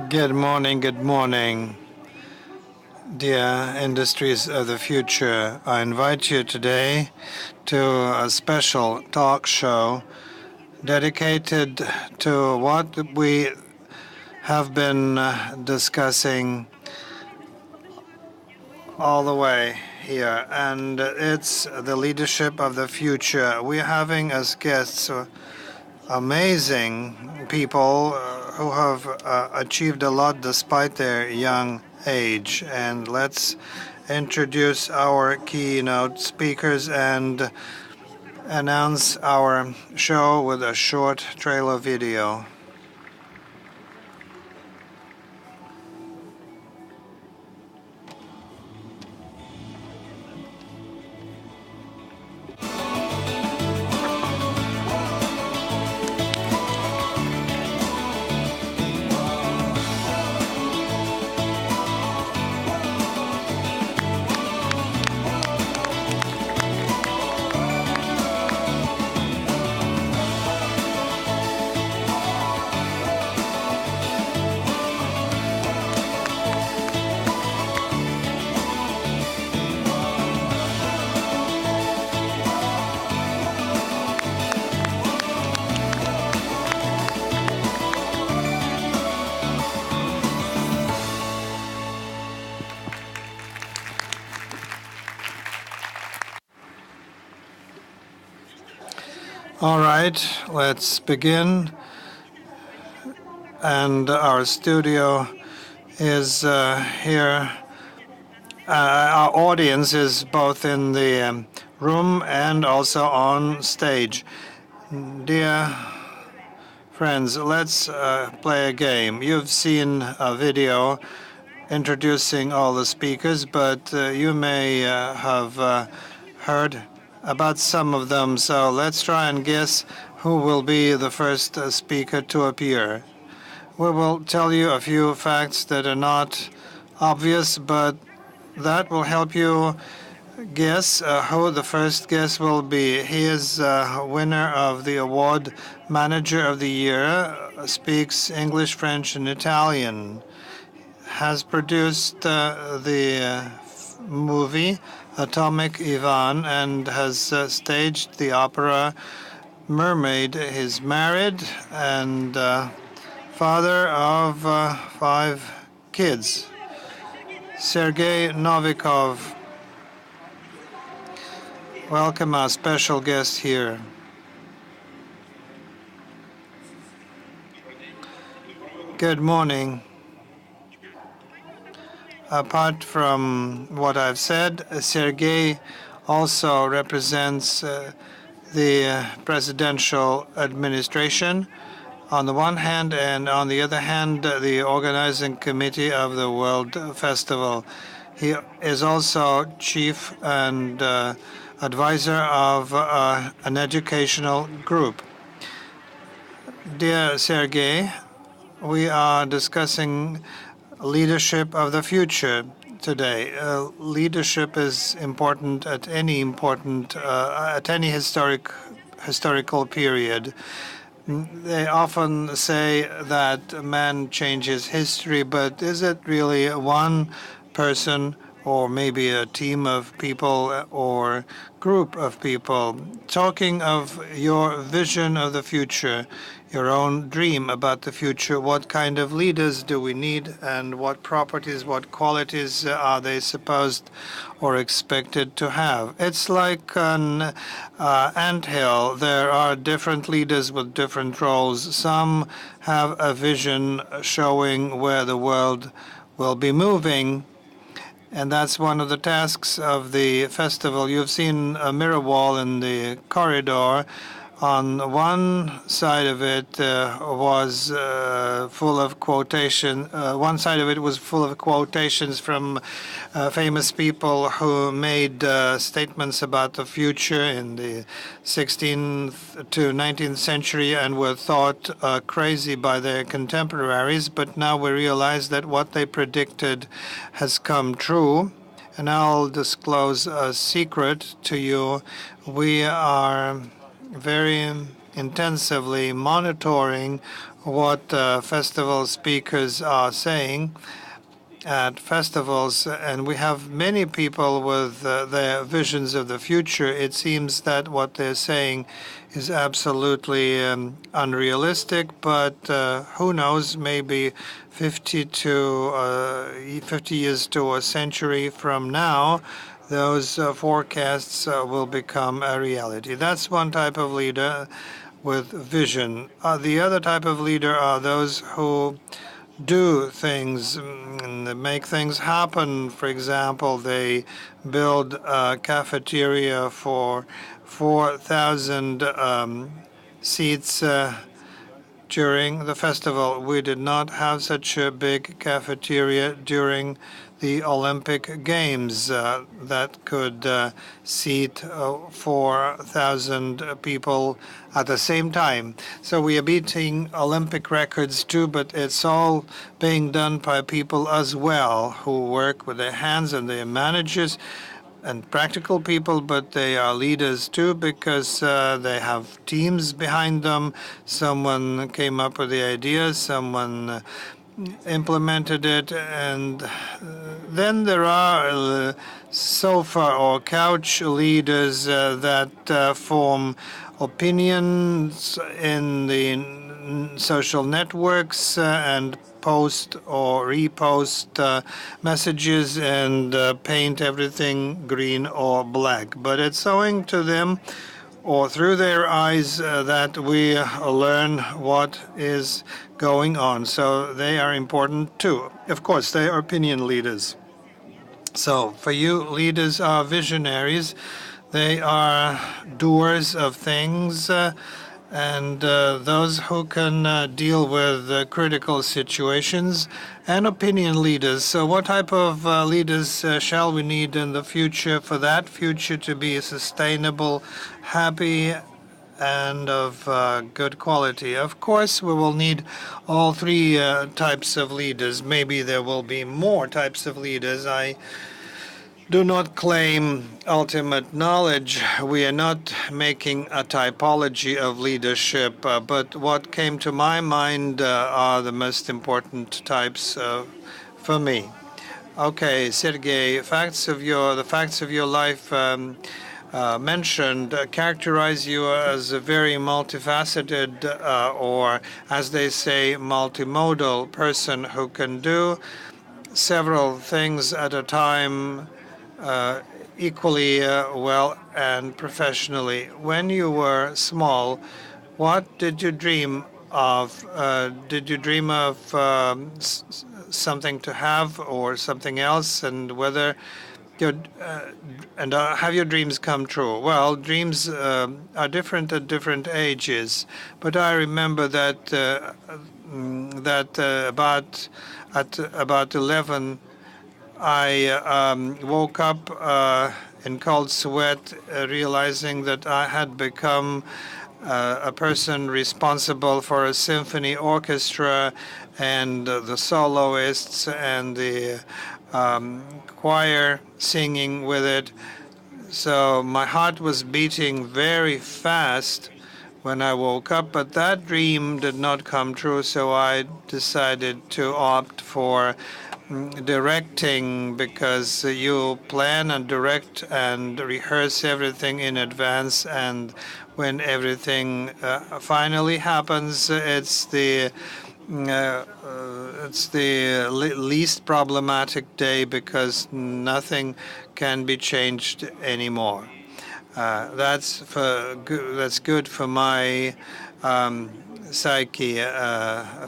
Good morning, dear industries of the future. I invite you today to a special talk show dedicated to what we have been discussing all the way here, and it's the leadership of the future. We're having as guests amazing people who have achieved a lot despite their young age. And let's introduce our keynote speakers and announce our show with a short trailer video. All right, let's begin. And our studio is here. Our audience is both in the room and also on stage. Dear friends, let's play a game. You've seen a video introducing all the speakers, but you may have heard about some of them. So let's try and guess who will be the first speaker to appear. We will tell you a few facts that are not obvious, but that will help you guess who the first guest will be. He is winner of the award Manager of the Year, speaks English, French, and Italian, has produced the movie Atomic Ivan, and has staged the opera Mermaid. He's married and father of 5 kids. Sergei Novikov. Welcome our special guest here. Good morning. Apart from what I've said, Sergei also represents the presidential administration on the one hand, and on the other hand, the organizing committee of the World Festival. He is also chief and advisor of an educational group. Dear Sergei, we are discussing leadership of the future today. Leadership is important at any historical period. They often say that man changes history, but is it really one person or maybe a team of people or group of people? Talking of your vision of the future, your own dream about the future, what kind of leaders do we need, and what properties, what qualities are they supposed or expected to have? It's like an anthill. There are different leaders with different roles. Some have a vision showing where the world will be moving, and that's one of the tasks of the festival. You've seen a mirror wall in the corridor. On one side of it was full of quotation. One side of it was full of quotations from famous people who made statements about the future in the 16th to 19th century and were thought crazy by their contemporaries. But now we realize that what they predicted has come true. And I'll disclose a secret to you. We are very intensively monitoring what festival speakers are saying at festivals, and we have many people with their visions of the future. It seems that what they're saying is absolutely unrealistic, but who knows, maybe 50 years to a century from now, those forecasts will become a reality. That's one type of leader with vision. The other type of leader are those who do things and make things happen. For example, they build a cafeteria for 4,000 seats during the festival. We did not have such a big cafeteria during the Olympic Games that could seat 4,000 people at the same time. So we are beating Olympic records too, but it's all being done by people as well who work with their hands, and they're managers and practical people, but they are leaders too because they have teams behind them. Someone came up with the idea, someone implemented it, and then there are sofa or couch leaders that form opinions in the social networks and post or repost messages and paint everything green or black. But it's owing to them or through their eyes that we learn what is going on. So they are important too. Of course, they are opinion leaders. So for you, leaders are visionaries. They are doers of things and those who can deal with critical situations, and opinion leaders. So what type of leaders shall we need in the future for that future to be sustainable, happy, and of good quality? Of course, we will need all three types of leaders. Maybe there will be more types of leaders. I do not claim ultimate knowledge. We are not making a typology of leadership, but what came to my mind are the most important types for me. Okay, Sergey, the facts of your life mentioned characterize you as a very multifaceted or, as they say, multimodal person who can do several things at a time equally well and professionally. When you were small, what did you dream of? Did you dream of something to have or something else, and whether your have your dreams come true? Well, dreams are different at different ages, but I remember that about 11. I woke up in cold sweat, realizing that I had become a person responsible for a symphony orchestra and the soloists and the choir singing with it. So my heart was beating very fast when I woke up, but that dream did not come true, so I decided to opt for directing, because you plan and direct and rehearse everything in advance, and when everything finally happens, it's the least problematic day because nothing can be changed anymore. That's good for my psyche,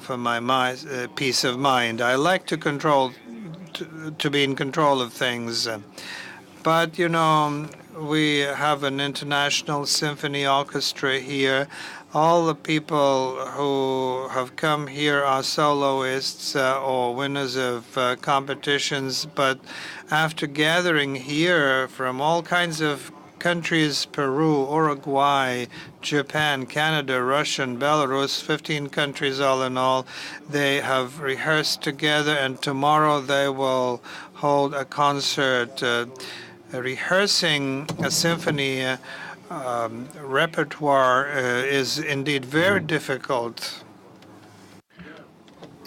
for my peace of mind. I like to be in control of things. But, we have an international symphony orchestra here. All the people who have come here are soloists or winners of competitions. But after gathering here from all kinds of countries, Peru, Uruguay, Japan, Canada, Russia, and Belarus, 15 countries all in all. They have rehearsed together, and tomorrow they will hold a concert rehearsing a symphony repertoire is indeed very difficult.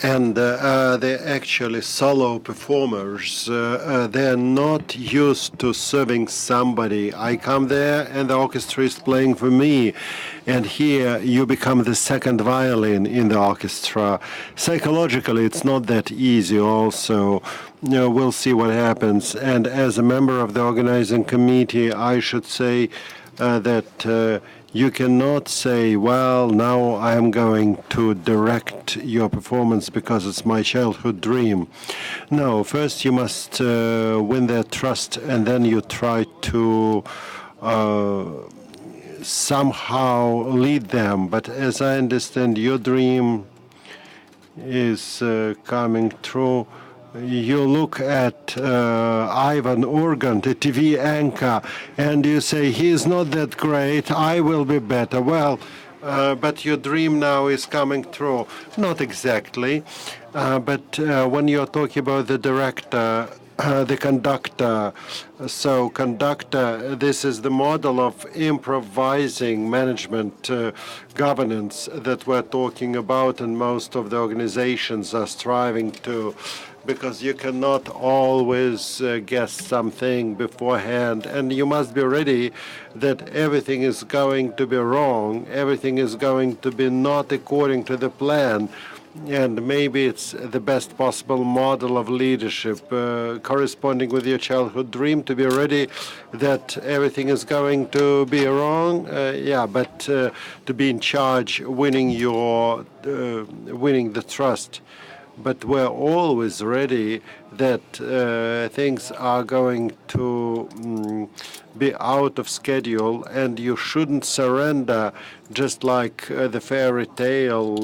And they're actually solo performers. They're not used to serving somebody. I come there and the orchestra is playing for me. And here you become the second violin in the orchestra. Psychologically, it's not that easy also. We'll see what happens. And as a member of the organizing committee, I should say that you cannot say, well, now I am going to direct your performance because it's my childhood dream. No, first you must win their trust, and then you try to somehow lead them. But as I understand, your dream is coming true. You look at Ivan Urgant, a TV anchor, and you say, he is not that great, I will be better. Well, but your dream now is coming true. Not exactly, but when you're talking about the director, the conductor, so conductor, this is the model of improvising management governance that we're talking about, and most of the organizations are striving to, because you cannot always guess something beforehand, and you must be ready that everything is going to be wrong, everything is going to be not according to the plan, and maybe it's the best possible model of leadership corresponding with your childhood dream, to be ready that everything is going to be wrong, but to be in charge, winning the trust. But we're always ready that things are going to be out of schedule, and you shouldn't surrender, just like the fairy tale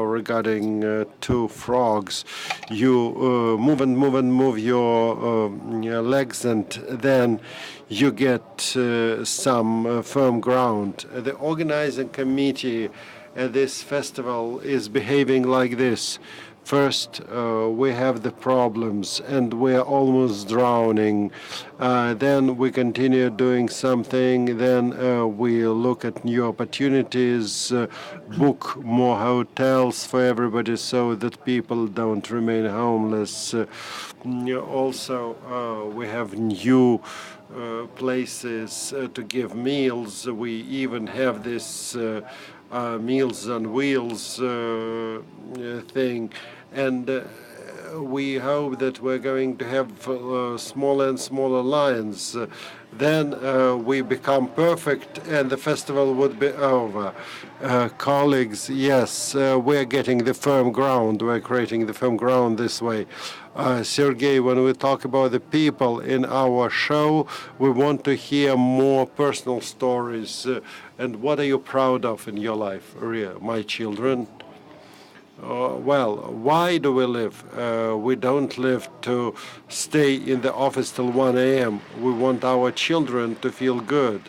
regarding two frogs. You move and move and move your legs, and then you get some firm ground. The organizing committee at this festival is behaving like this. First, we have the problems, and we're almost drowning. Then we continue doing something. Then we look at new opportunities, book more hotels for everybody so that people don't remain homeless. Also, we have new places to give meals. We even have this Meals on Wheels thing. And we hope that we're going to have smaller and smaller lines. Then we become perfect and the festival would be over. Colleagues, yes, we're getting the firm ground. We're creating the firm ground this way. Sergei, when we talk about the people in our show, we want to hear more personal stories. And what are you proud of in your life, Ria? My children. Well, why do we live? We don't live to stay in the office till 1 a.m. We want our children to feel good.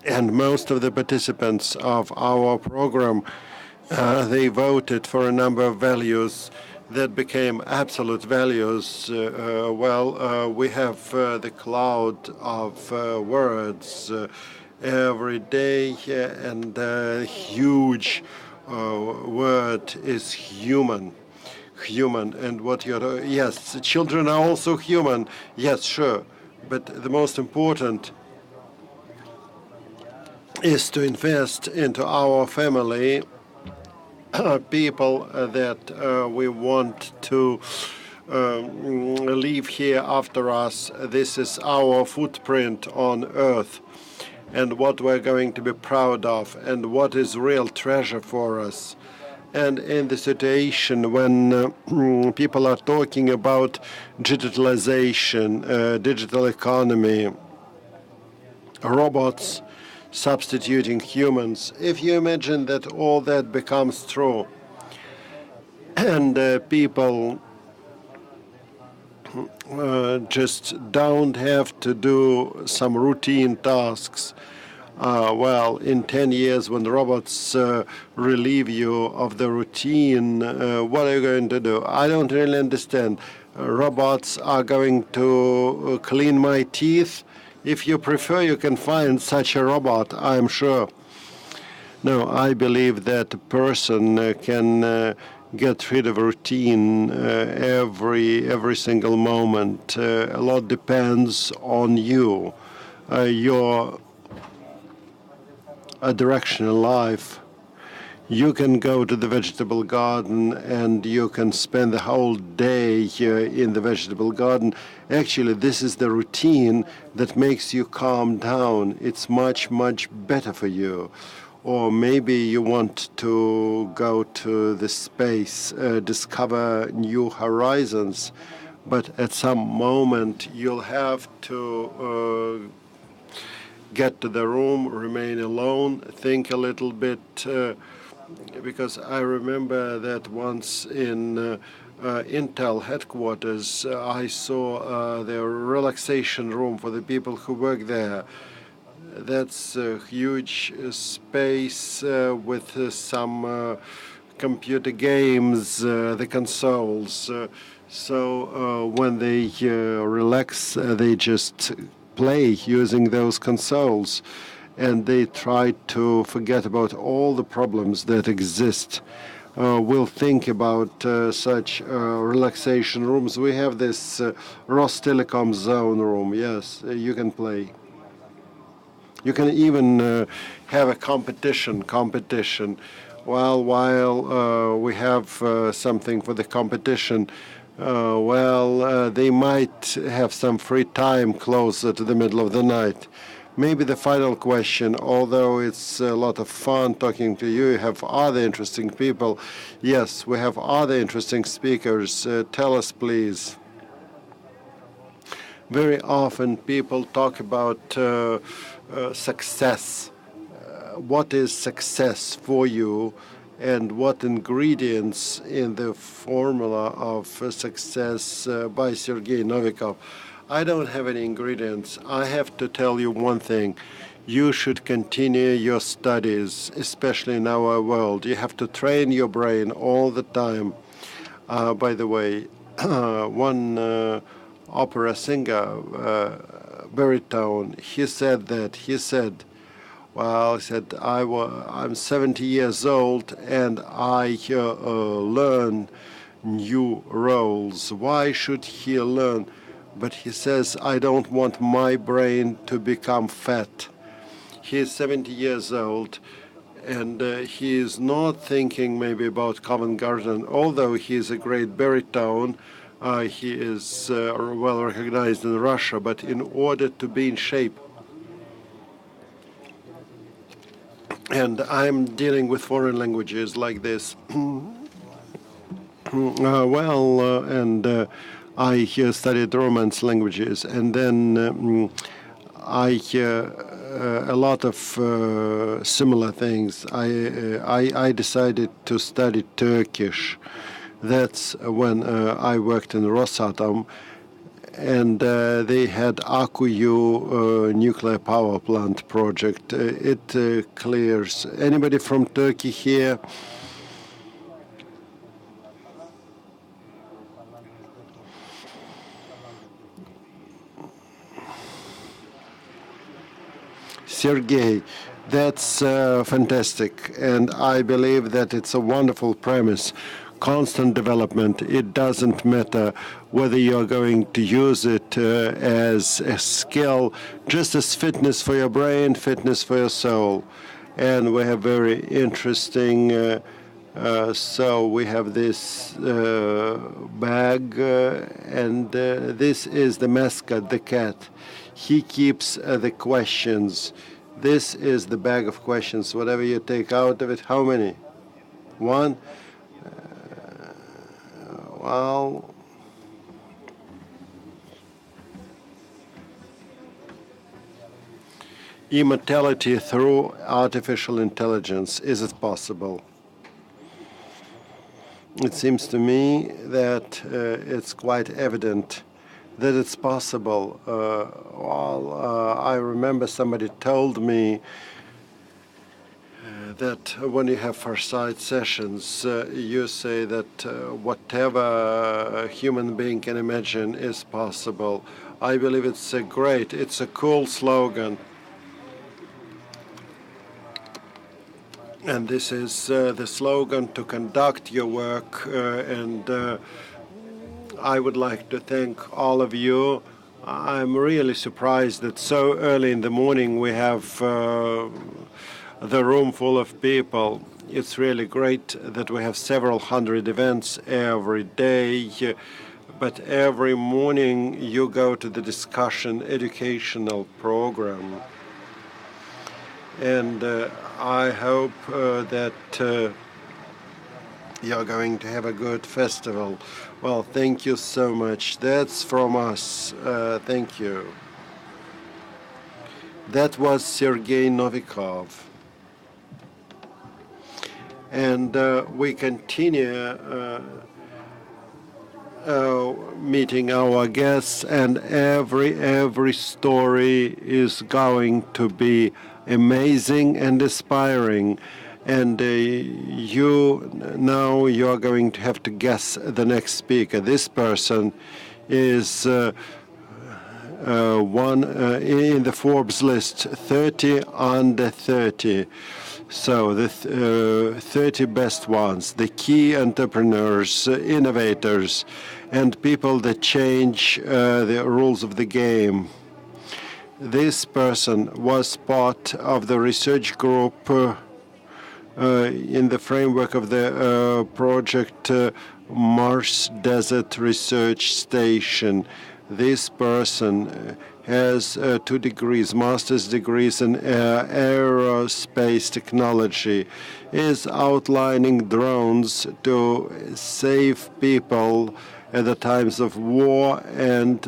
And most of the participants of our program, they voted for a number of values that became absolute values. We have the cloud of words every day, and huge word is human. And what you're, yes, children are also human, yes, sure, but the most important is to invest into our family, people that we want to leave here after us. This is our footprint on earth, and what we're going to be proud of, and what is real treasure for us. And in the situation when people are talking about digitalization, digital economy, robots substituting humans, if you imagine that all that becomes true, and people just don't have to do some routine tasks. Well, in 10 years, when the robots relieve you of the routine, what are you going to do? I don't really understand. Robots are going to clean my teeth. If you prefer, you can find such a robot, I'm sure. No, I believe that a person can get rid of routine every single moment. A lot depends on you, your direction in life. You can go to the vegetable garden and you can spend the whole day here in the vegetable garden. Actually, this is the routine that makes you calm down. It's much, much better for you. Or maybe you want to go to the space, discover new horizons, but at some moment you'll have to get to the room, remain alone, think a little bit, because I remember that once in Intel headquarters, I saw the relaxation room for the people who work there. That's a huge space with some computer games, the consoles. So when they relax, they just play using those consoles, and they try to forget about all the problems that exist. We'll think about such relaxation rooms. We have this Rostelecom zone room. Yes, you can play. You can even have a competition. While we have something for the competition, they might have some free time closer to the middle of the night. Maybe the final question, although it's a lot of fun talking to you, you have other interesting people. Yes, we have other interesting speakers. Tell us, please. Very often people talk about success. What is success for you, and what ingredients in the formula of success by Sergei Novikov? I don't have any ingredients. I have to tell you one thing. You should continue your studies, especially in our world. You have to train your brain all the time. By the way, one opera singer, baritone, he said, I'm 70 years old and I learn new roles. Why should he learn? But he says, I don't want my brain to become fat. He is 70 years old, and he is not thinking maybe about Covent Garden, although he is a great baritone. He is well recognized in Russia, but in order to be in shape, and I'm dealing with foreign languages like this. I studied Romance languages, and then I a lot of similar things. I decided to study Turkish. That's when I worked in Rosatom, and they had Akkuyu nuclear power plant project. It clears. Anybody from Turkey here? Sergei, that's fantastic, and I believe that it's a wonderful premise. Constant development. It doesn't matter whether you're going to use it as a skill, just as fitness for your brain, fitness for your soul. And we have very interesting, so we have this bag, and this is the mascot, the cat. He keeps the questions. This is the bag of questions. Whatever you take out of it, how many? One? Well, immortality through artificial intelligence, is it possible? It seems to me that it's quite evident that it's possible. I remember somebody told me that when you have foresight sessions, you say that whatever a human being can imagine is possible. I believe it's a cool slogan. And this is the slogan to conduct your work. I would like to thank all of you. I'm really surprised that so early in the morning we have the room full of people. It's really great that we have several hundred events every day, but every morning you go to the discussion educational program. And I hope that you're going to have a good festival. Well, thank you so much. That's from us. Thank you. That was Sergei Novikov. And we continue meeting our guests, and every story is going to be amazing and inspiring. And you're going to have to guess the next speaker. This person is one in the Forbes list, 30 under 30. So the 30 best ones, the key entrepreneurs, innovators, and people that change the rules of the game. This person was part of the research group in the framework of the project Mars Desert Research Station. This person has 2 degrees, master's degrees in aerospace technology, is outlining drones to save people at the times of war and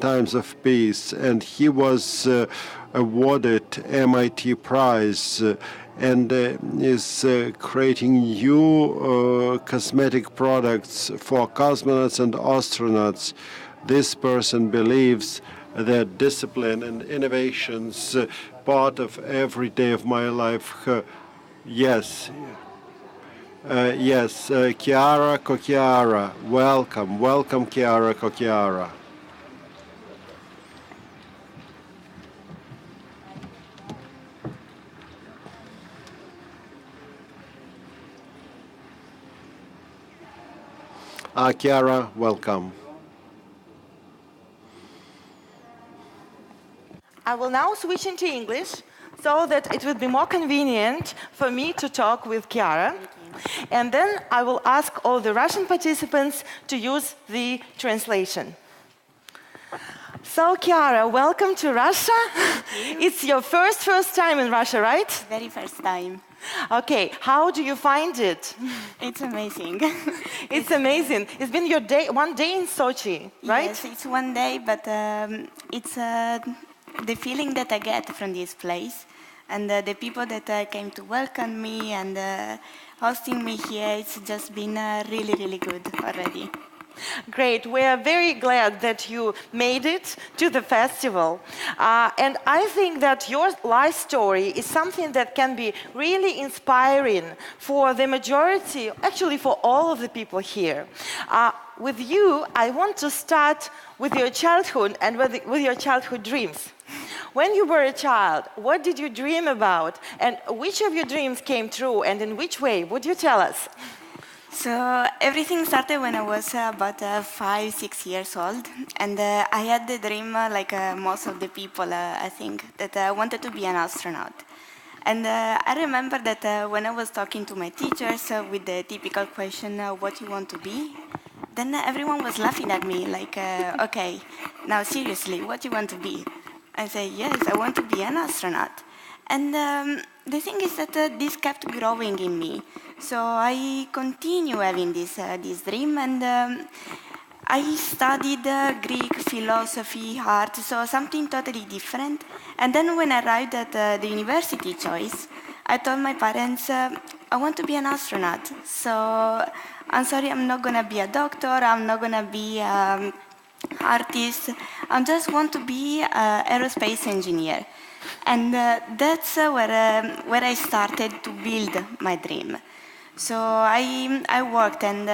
times of peace. And he was awarded MIT Prize and is creating new cosmetic products for cosmonauts and astronauts. This person believes that discipline and innovations part of every day of my life. Yes, Chiara Kokiara. Welcome, Chiara Kokiara. Chiara, welcome. I will now switch into English so that it will be more convenient for me to talk with Chiara. And then I will ask all the Russian participants to use the translation. So, Chiara, welcome to Russia. It's your first time in Russia, right? Very first time. Okay, how do you find it? It's amazing. It's amazing. It's been your one day in Sochi, right? Yes, it's one day, but it's the feeling that I get from this place and the people that came to welcome me and hosting me here, it's just been really, really good already. Great. We are very glad that you made it to the festival. And I think that your life story is something that can be really inspiring for the majority, actually for all of the people here. With you, I want to start with your childhood and with your childhood dreams. When you were a child, what did you dream about? And which of your dreams came true, and in which way? Would you tell us? So everything started when I was about 5-6 years old, and I had the dream, like most of the people, I think, that I wanted to be an astronaut. And I remember that when I was talking to my teachers with the typical question, what you want to be? Then everyone was laughing at me, like, okay, now seriously, what you want to be? I say, yes, I want to be an astronaut. And the thing is that this kept growing in me. So I continue having this dream, and I studied Greek, philosophy, art, so something totally different. And then when I arrived at the university choice, I told my parents, I want to be an astronaut. So I'm sorry, I'm not going to be a doctor, I'm not going to be artist. I just want to be an aerospace engineer. And that's where I started to build my dream. So I worked, and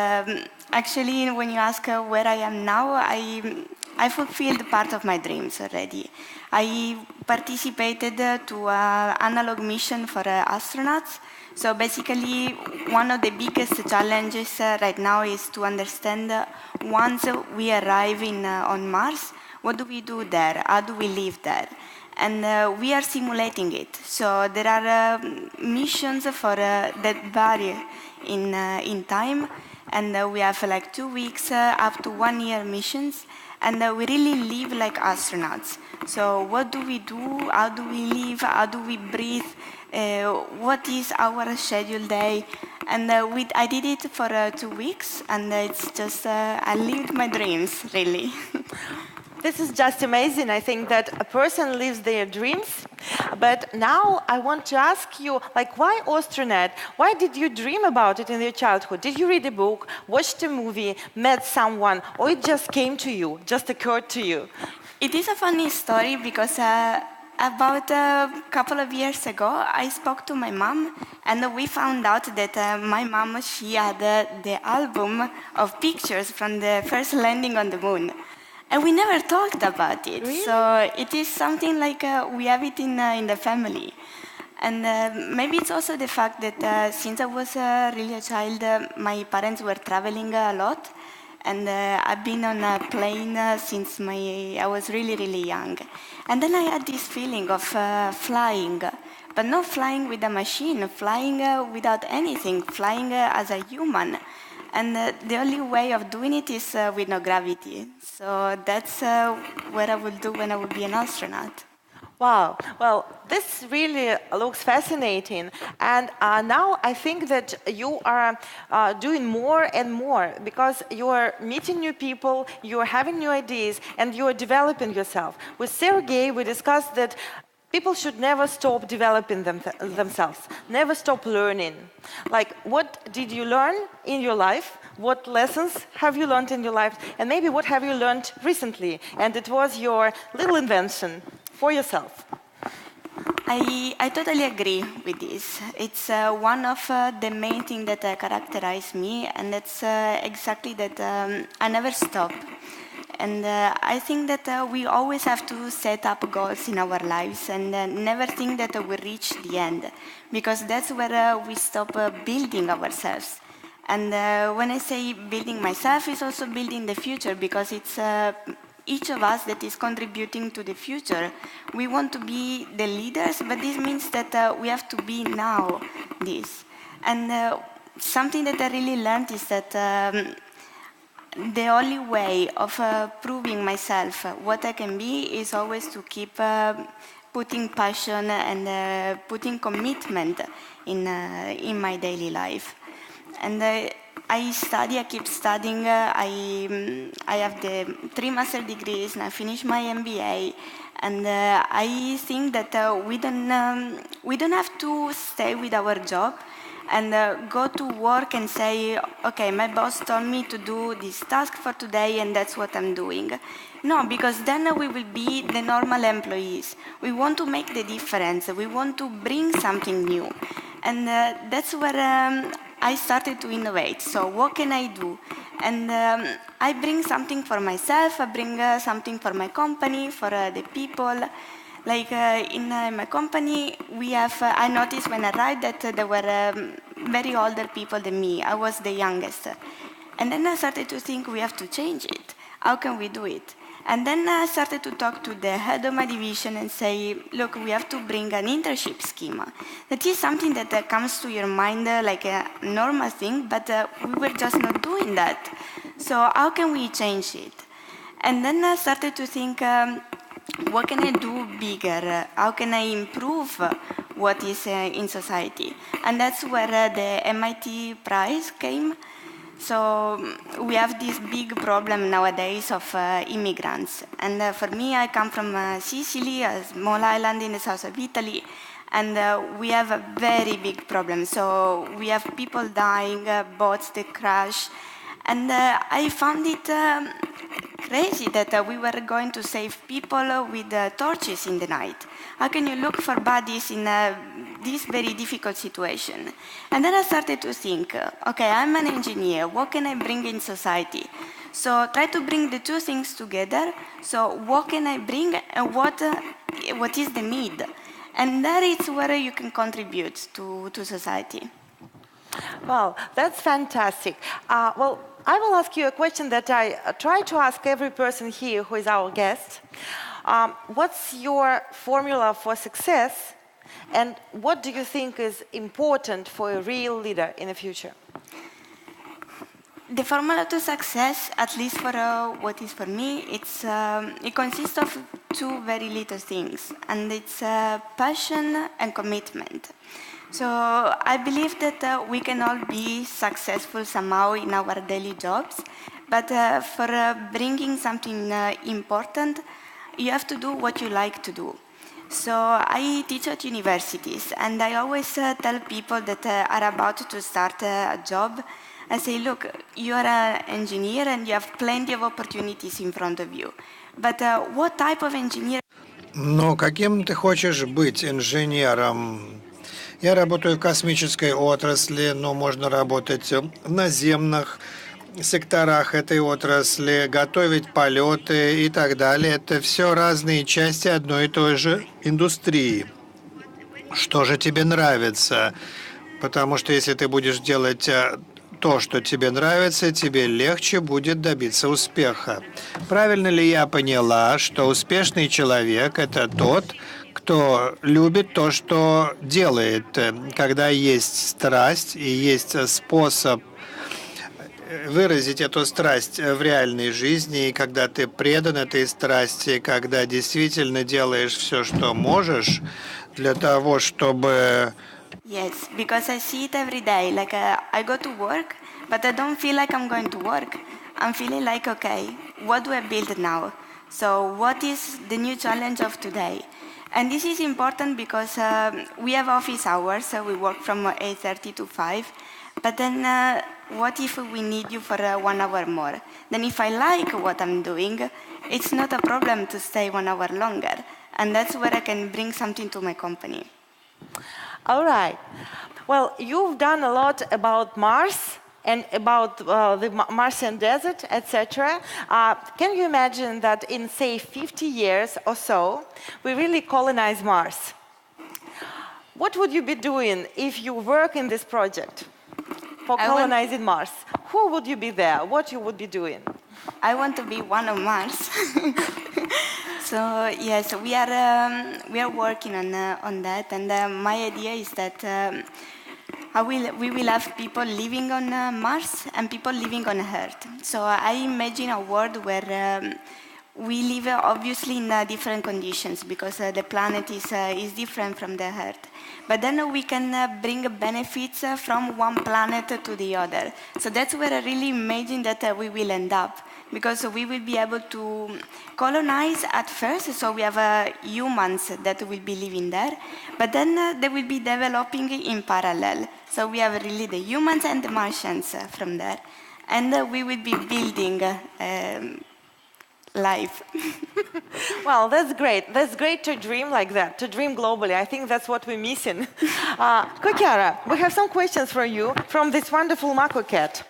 actually, when you ask where I am now, I fulfilled part of my dreams already. I participated to an analog mission for astronauts. So basically, one of the biggest challenges right now is to understand once we arrive on Mars, what do we do there? How do we live there? And we are simulating it. So there are missions for that vary in time, and we have like 2 weeks up to 1 year missions, and we really live like astronauts. So what do we do? How do we live? How do we breathe? What is our scheduled day? And I did it for 2 weeks, and it's just I lived my dreams really. This is just amazing. I think that a person lives their dreams. But now I want to ask you, like, why Astronaut? Why did you dream about it in your childhood? Did you read a book, watched a movie, met someone, or it just came to you, just occurred to you? It is a funny story because about a couple of years ago, I spoke to my mom, and we found out that my mom, she had the album of pictures from the first landing on the moon. And we never talked about it. Really? So it is something like we have it in the family. And maybe it's also the fact that since I was really a child, my parents were traveling a lot. And I've been on a plane since I was really, really young. And then I had this feeling of flying, but not flying with a machine, flying without anything, flying as a human. And the only way of doing it is with no gravity. So that's what I would do when I would be an astronaut. Wow. Well, this really looks fascinating. And now I think that you are doing more and more because you are meeting new people, you are having new ideas, and you are developing yourself. With Sergey, we discussed that people should never stop developing themselves, never stop learning. Like, what did you learn in your life? What lessons have you learned in your life? And maybe what have you learned recently? And it was your little invention for yourself. I totally agree with this. It's one of the main things that characterize me, and that's exactly that I never stop. And I think that we always have to set up goals in our lives and never think that we reach the end, because that's where we stop building ourselves. And when I say building myself, it's also building the future, because it's each of us that is contributing to the future. We want to be the leaders, but this means that we have to be now this. And something that I really learned is that the only way of proving myself what I can be is always to keep putting passion and putting commitment in my daily life. And I keep studying. I have the 3 master degrees, and I finished my MBA. And I think that we don't have to stay with our job and go to work and say, okay, my boss told me to do this task for today, and that's what I'm doing. No, because then we will be the normal employees. We want to make the difference. We want to bring something new. And that's where I started to innovate. So what can I do? And I bring something for myself. I bring something for my company, for the people. Like in my company, we have, I noticed when I arrived that there were very older people than me. I was the youngest. And then I started to think we have to change it. How can we do it? And then I started to talk to the head of my division and say, look, we have to bring an internship schema. That is something that comes to your mind like a normal thing, but we were just not doing that. So how can we change it? And then I started to think, what can I do bigger? How can I improve what is in society? And that's where the MIT prize came. So we have this big problem nowadays of immigrants. And for me, I come from Sicily, a small island in the south of Italy. And we have a very big problem. So we have people dying, boats that crash. And I found it crazy that we were going to save people with torches in the night. How can you look for bodies in this very difficult situation? And then I started to think, okay, I'm an engineer. What can I bring in society? So try to bring the two things together. So what can I bring and what is the need? And that is where you can contribute to society. Well, that's fantastic. Well, I will ask you a question that I try to ask every person here who is our guest. What's your formula for success, and what do you think is important for a real leader in the future? The formula to success, at least for what is for me, it consists of two very little things, and it's passion and commitment. So I believe that we can all be successful somehow in our daily jobs, but for bringing something important, you have to do what you like to do. So I teach at universities, and I always tell people that are about to start a job, I say, look, you are an engineer and you have plenty of opportunities in front of you. But what type of engineer? Ну, каким ты хочешь быть инженером? Я работаю в космической отрасли, но можно работать в наземных секторах этой отрасли, готовить полеты и так далее. Это все разные части одной и той же индустрии. Что же тебе нравится? Потому что если ты будешь делать то, что тебе нравится, тебе легче будет добиться успеха. Правильно ли я поняла, что успешный человек – это тот, кто любит то, что делает, когда есть страсть и есть способ выразить эту страсть в реальной жизни, и когда ты предан этой страсти, когда действительно делаешь все, что можешь, для того, чтобы... Yes, because I see it every day. Like I go to work, but I don't feel like I'm going to work. I'm feeling like, okay, what do I build now? So what is the new challenge of today? And this is important because we have office hours, so we work from 8:30 to 5. But then what if we need you for 1 hour more? Then if I like what I'm doing, it's not a problem to stay 1 hour longer. And that's where I can bring something to my company. All right. Well, you've done a lot about Mars and about the Martian desert, etc. Can you imagine that in, say, 50 years or so, we really colonize Mars? What would you be doing if you work in this project for colonizing Mars? Who would you be there? What you would be doing? I want to be one of Mars. So yes, we are working on that, and my idea is that we will have people living on Mars and people living on Earth. So I imagine a world where we live obviously in different conditions because the planet is different from the Earth. But then we can bring benefits from one planet to the other. So that's where I really imagine that we will end up. Because we will be able to colonize at first, so we have humans that will be living there, but then they will be developing in parallel. So we have really the humans and the Martians from there, and we will be building life. Well, that's great. That's great to dream like that, to dream globally. I think that's what we're missing. Kokiara, we have some questions for you from this wonderful Mako cat.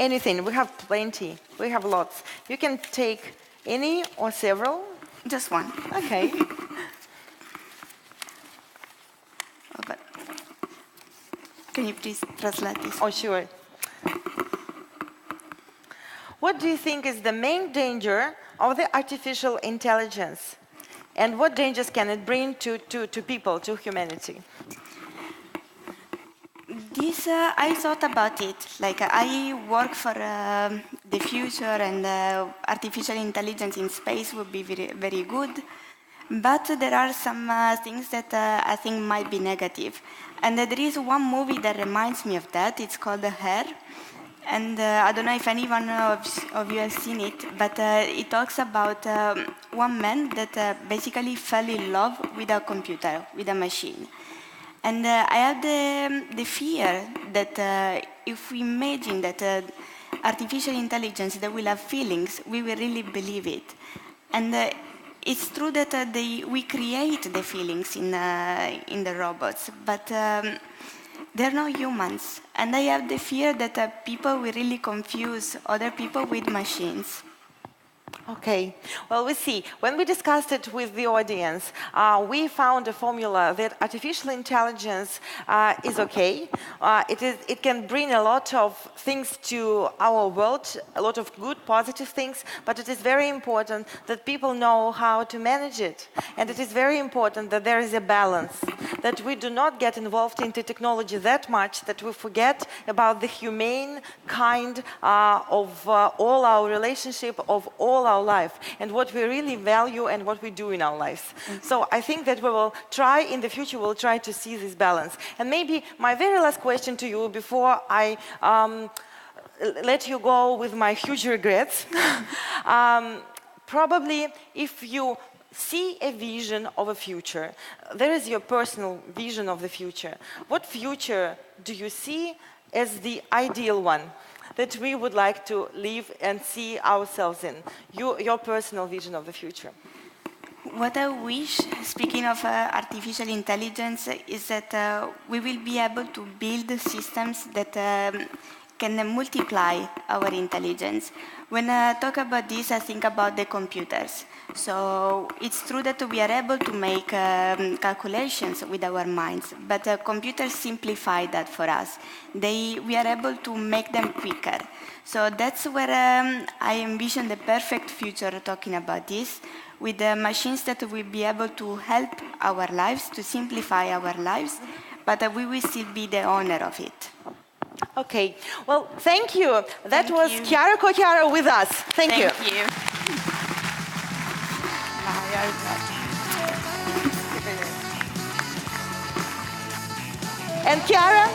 Anything. We have plenty. We have lots. You can take any or several. Just one. Okay. But can you please translate this? Oh, sure. What do you think is the main danger of the artificial intelligence? And what dangers can it bring to people, to humanity? This, I thought about it. Like, I work for the future, and artificial intelligence in space would be very, very good. But there are some things that I think might be negative. And there is one movie that reminds me of that. It's called Her. And I don't know if anyone of you has seen it, but it talks about one man that basically fell in love with a computer, with a machine. And I have the fear that if we imagine that artificial intelligence that will have feelings, we will really believe it. And it's true that we create the feelings in the robots, but they're not humans. And I have the fear that people will really confuse other people with machines. Okay, well, we see. When we discussed it with the audience, we found a formula that artificial intelligence is okay. It can bring a lot of things to our world, a lot of good, positive things, but it is very important that people know how to manage it. And it is very important that there is a balance, that we do not get involved into technology that much that we forget about the humane kind of all our relationship, of all our life, and what we really value and what we do in our lives. So I think that we will try, in the future, we'll try to see this balance. And maybe my very last question to you before I let you go with my huge regrets. Probably if you see a vision of a future, there is your personal vision of the future. What future do you see as the ideal one that we would like to live and see ourselves in? Your personal vision of the future. What I wish, speaking of artificial intelligence, is that we will be able to build systems that can multiply our intelligence. When I talk about this, I think about the computers. So it's true that we are able to make calculations with our minds, but computers simplify that for us. We are able to make them quicker. So that's where I envision the perfect future talking about this, with the machines that will be able to help our lives, to simplify our lives, but we will still be the owner of it. Okay, well, thank you. That Thank was you. Chiara Cochiaro with us. Thank you. Thank you. And Chiara,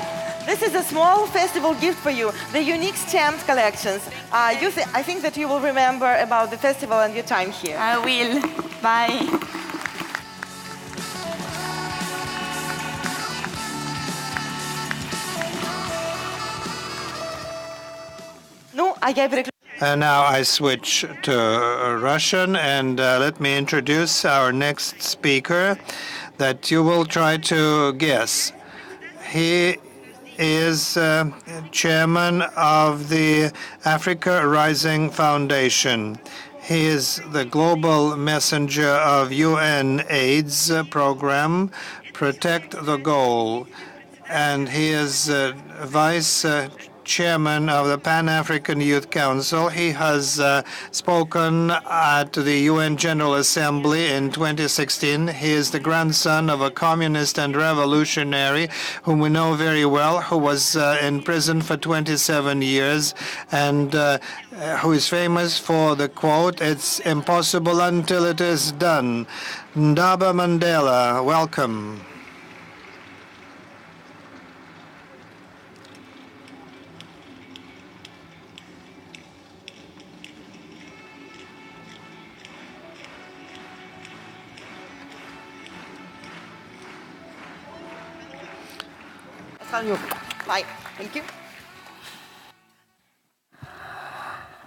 this is a small festival gift for you, the unique stamped collections. I think that you will remember about the festival and your time here. I will. Bye. Ну, а я переключу. And now I switch to Russian, and let me introduce our next speaker that you will try to guess. He is chairman of the Africa Rising Foundation. He is the global messenger of UN AIDS program, Protect the Goal, and he is vice chairman of the Pan-African Youth Council. He has spoken at the UN General Assembly in 2016. He is the grandson of a communist and revolutionary whom we know very well, who was in prison for 27 years, and who is famous for the quote, "It's impossible until it is done." Ndaba Mandela, welcome. Bye. Thank you.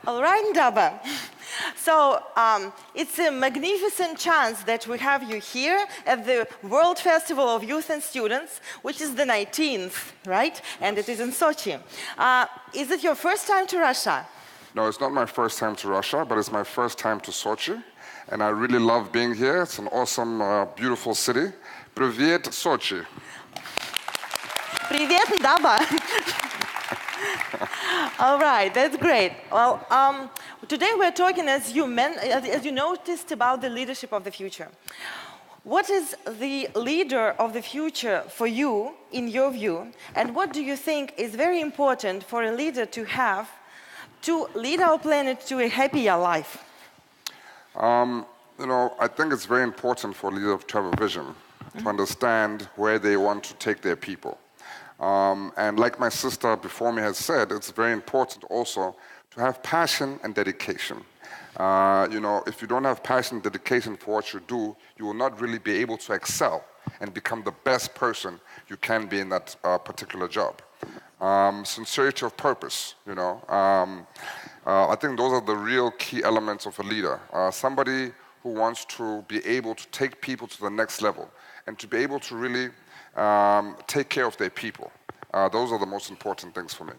All right, Ndaba. So it's a magnificent chance that we have you here at the World Festival of Youth and Students, which is the 19th, right? And it is in Sochi. Is it your first time to Russia? No, it's not my first time to Russia, but it's my first time to Sochi. And I really love being here. It's an awesome, beautiful city. Привет, Sochi. Привет, Ndaba. All right, that's great. Well, today we're talking, as you noticed, about the leadership of the future. What is the leader of the future for you, in your view, and what do you think is very important for a leader to have to lead our planet to a happier life? I think it's very important for a leader to have a vision, to understand where they want to take their people. And like my sister before me has said, it's very important also to have passion and dedication. If you don't have passion and dedication for what you do, you will not really be able to excel and become the best person you can be in that particular job. sincerity of purpose, I think those are the real key elements of a leader. Somebody who wants to be able to take people to the next level and to be able to really take care of their people. Those are the most important things for me.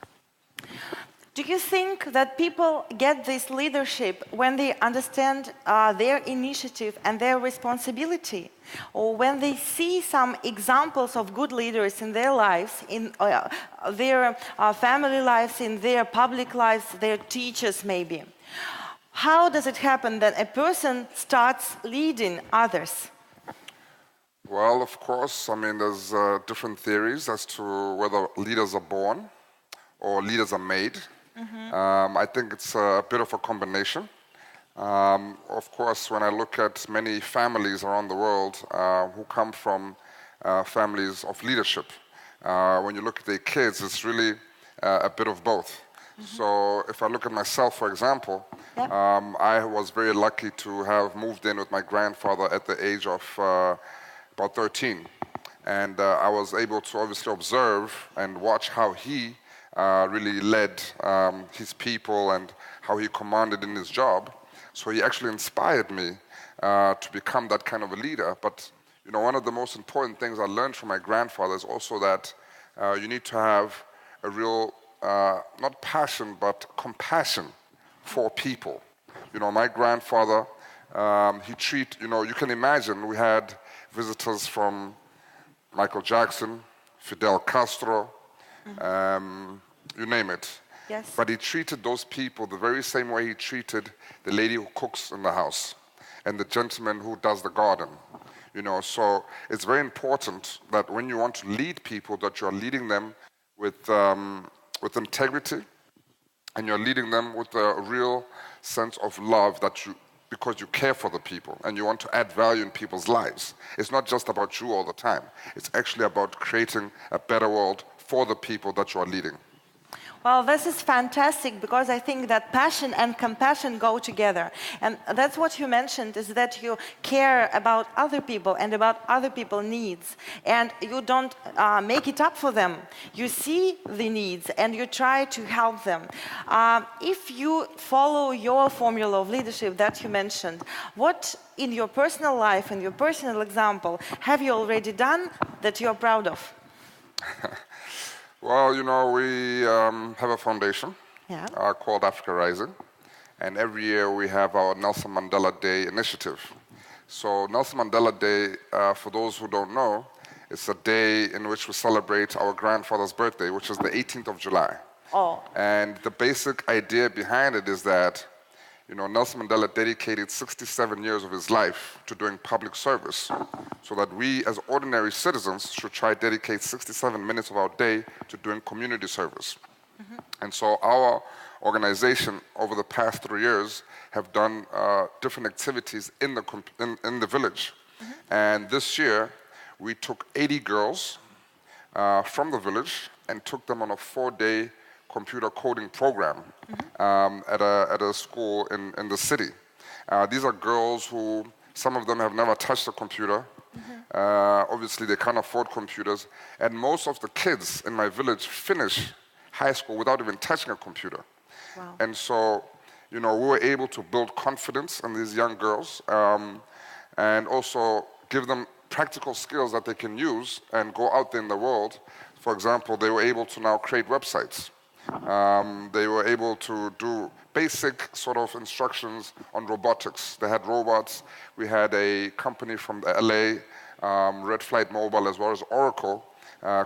Do you think that people get this leadership when they understand their initiative and their responsibility? Or when they see some examples of good leaders in their lives, in their family lives, in their public lives, their teachers maybe? How does it happen that a person starts leading others? Well, of course, I mean, there's different theories as to whether leaders are born or leaders are made. I think it's a bit of a combination. Of course, when I look at many families around the world who come from families of leadership, when you look at their kids, it's really a bit of both. So if I look at myself, for example, I was very lucky to have moved in with my grandfather at the age of about 13. And I was able to obviously observe and watch how he really led his people and how he commanded in his job. So he actually inspired me to become that kind of a leader. But one of the most important things I learned from my grandfather is also that you need to have a real, not passion, but compassion for people. My grandfather, you can imagine we had visitors from Michael Jackson, Fidel Castro, you name it. Yes. But he treated those people the very same way he treated the lady who cooks in the house and the gentleman who does the garden. So it's very important that when you want to lead people, that you're leading them with integrity, and you're leading them with a real sense of love because you care for the people and you want to add value in people's lives. It's not just about you all the time. It's actually about creating a better world for the people that you are leading. Well, this is fantastic because I think that passion and compassion go together. And that's what you mentioned, is that you care about other people and about other people's needs. And you don't make it up for them. You see the needs and you try to help them. If you follow your formula of leadership that you mentioned, what in your personal life and your personal example have you already done that you're proud of? Well, we have a foundation called Africa Rising, and every year we have our Nelson Mandela Day initiative. So Nelson Mandela Day, for those who don't know, it's a day in which we celebrate our grandfather's birthday, which is the 18th of July. Oh. And the basic idea behind it is that, Nelson Mandela dedicated 67 years of his life to doing public service, so that we as ordinary citizens should try to dedicate 67 minutes of our day to doing community service. And so our organization over the past 3 years have done different activities in the village. And this year we took 80 girls from the village and took them on a 4-day computer coding program at a school in the city. These are girls who, some of them have never touched a computer. Obviously, they can't afford computers. And most of the kids in my village finish high school without even touching a computer. Wow. And so, we were able to build confidence in these young girls and also give them practical skills that they can use and go out there in the world. For example, they were able to now create websites. They were able to do basic sort of instructions on robotics. They had robots. We had a company from LA, Red Flight Mobile, as well as Oracle,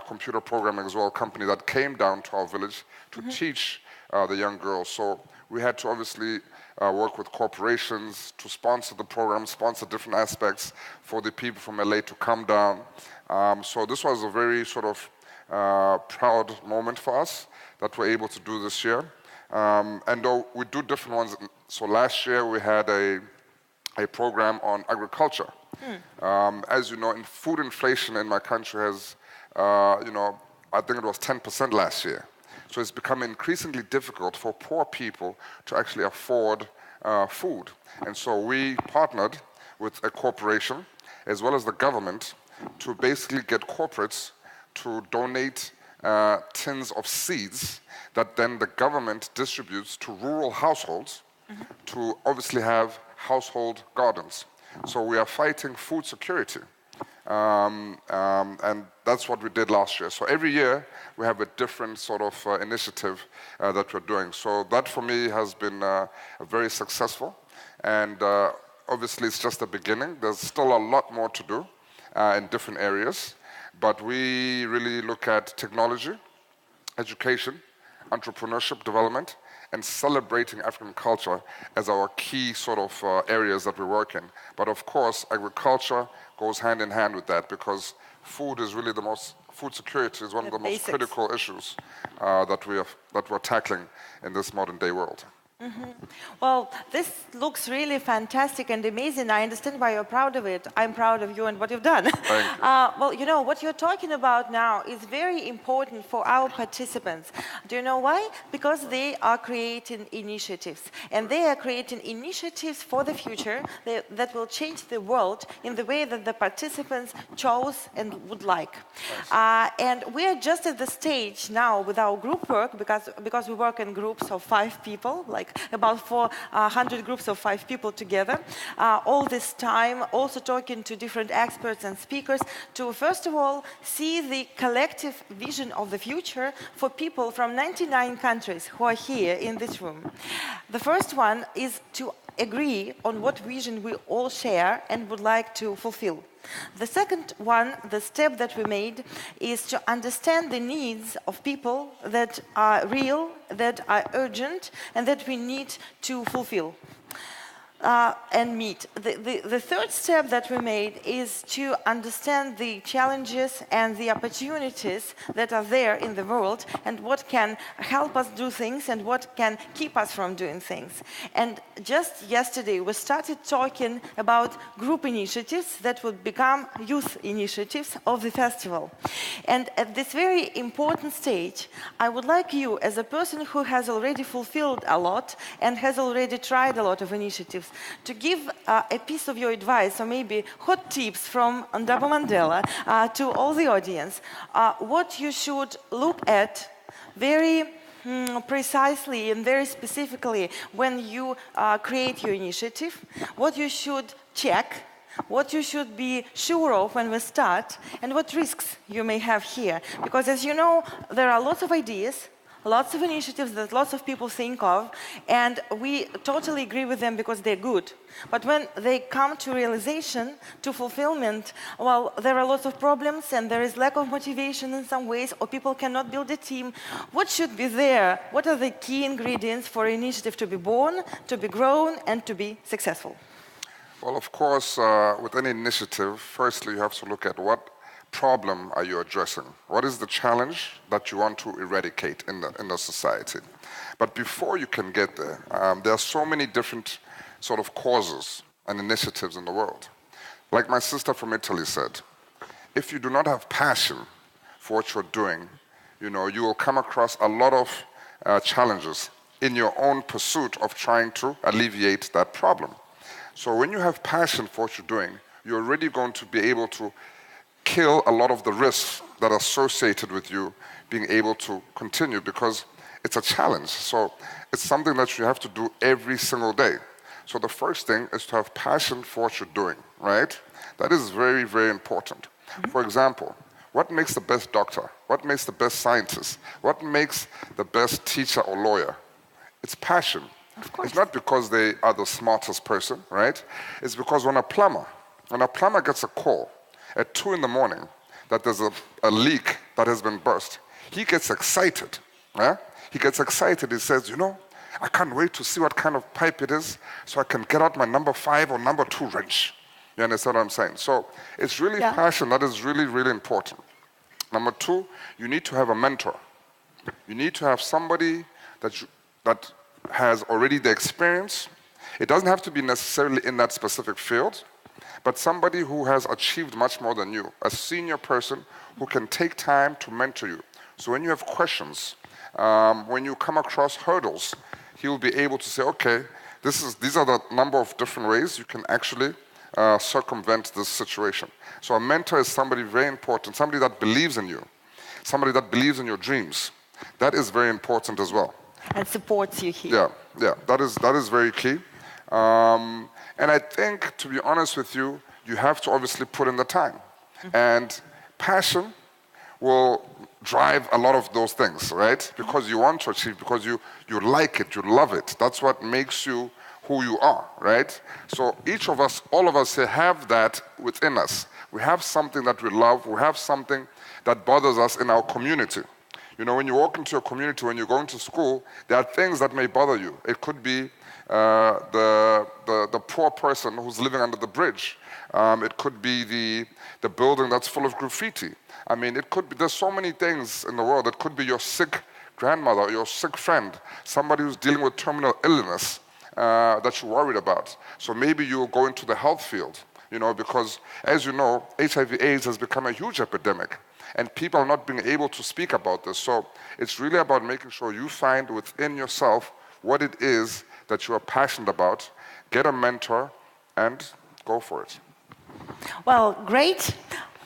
computer programming as well, company that came down to our village to teach the young girls. So we had to obviously work with corporations to sponsor the program, sponsor different aspects for the people from LA to come down. So this was a very sort of proud moment for us that we're able to do this year. And though we do different ones, so last year we had a program on agriculture. As you know, food inflation in my country has, I think it was 10% last year. So it's become increasingly difficult for poor people to actually afford food. And so we partnered with a corporation as well as the government to basically get corporates to donate tins of seeds that then the government distributes to rural households to obviously have household gardens. So we are fighting food security. And that's what we did last year. So every year we have a different sort of initiative that we're doing. So that for me has been very successful. And obviously it's just the beginning. There's still a lot more to do in different areas. But we really look at technology, education, entrepreneurship development, and celebrating African culture as our key sort of areas that we work in. But of course, agriculture goes hand in hand with that because food security is one of the most critical issues that we're tackling in this modern day world. Well, this looks really fantastic and amazing. I understand why you're proud of it. I'm proud of you and what you've done. Thank you. Well, you know, what you're talking about now is very important for our participants. Do you know why? Because they are creating initiatives. And they are creating initiatives for the future that will change the world in the way that the participants chose and would like. And we are just at the stage now with our group work, because we work in groups of 5 people, like about 400 groups of 5 people together, all this time also talking to different experts and speakers to first of all see the collective vision of the future for people from 99 countries who are here in this room. The first one is to agree on what vision we all share and would like to fulfill. The second one, the step that we made, is to understand the needs of people that are real, that are urgent, and that we need to fulfill and meet. The third step that we made is to understand the challenges and the opportunities that are there in the world and what can help us do things and what can keep us from doing things. And just yesterday we started talking about group initiatives that would become youth initiatives of the festival. And at this very important stage, I would like you, as a person who has already fulfilled a lot and has already tried a lot of initiatives, to give a piece of your advice, or maybe hot tips from Ndaba Mandela to all the audience, what you should look at very precisely and very specifically when you create your initiative, what you should check, what you should be sure of when we start, and what risks you may have here. Because as you know, there are lots of ideas, lots of initiatives that lots of people think of, and we totally agree with them because they're good. But when they come to realization, to fulfillment, well, there are lots of problems and there is lack of motivation in some ways, or people cannot build a team. What should be there? What are the key ingredients for an initiative to be born, to be grown, and to be successful? Well, of course, with any initiative, firstly, you have to look at what problem are you addressing? What is the challenge that you want to eradicate in the society? But before you can get there, there are so many different sort of causes and initiatives in the world. Like my sister from Italy said, if you do not have passion for what you're doing, you know, you will come across a lot of challenges in your own pursuit of trying to alleviate that problem. So when you have passion for what you're doing, you're already going to be able to kill a lot of the risks that are associated with you being able to continue, because it's a challenge. So it's something that you have to do every single day. So the first thing is to have passion for what you're doing, right? That is very, very important. For example, what makes the best doctor? What makes the best scientist? What makes the best teacher or lawyer? It's passion. Of course. It's not because they are the smartest person, right? It's because when a plumber gets a call at 2 in the morning that there's a leak that has been burst, he gets excited. Yeah? He gets excited. He says, you know, I can't wait to see what kind of pipe it is so I can get out my number 5 or number 2 wrench. You understand what I'm saying? So it's really passion that is really, really important. Number 2, you need to have a mentor. You need to have somebody that has already the experience. It doesn't have to be necessarily in that specific field, but somebody who has achieved much more than you, a senior person who can take time to mentor you. So when you have questions, when you come across hurdles, he will be able to say, okay, these are the number of different ways you can actually circumvent this situation. So a mentor is somebody very important, somebody that believes in you, somebody that believes in your dreams. That is very important as well. And supports you here. Yeah, that is very key. And I think, to be honest with you, you have to obviously put in the time. And passion will drive a lot of those things, right? Because you want to achieve, because you like it, you love it. That's what makes you who you are, right? So each of us, all of us here have that within us. We have something that we love. We have something that bothers us in our community. You know, when you walk into a community, when you're going to school, there are things that may bother you. It could be the poor person who's living under the bridge. It could be the building that's full of graffiti. I mean, it could be, there's so many things in the world. It could be your sick grandmother, your sick friend, somebody who's dealing with terminal illness that you're worried about. So maybe you'll go into the health field, you know, because as you know, HIV/AIDS has become a huge epidemic. And people are not being able to speak about this. So it's really about making sure you find within yourself what it is that you are passionate about, get a mentor, and go for it. Well, great.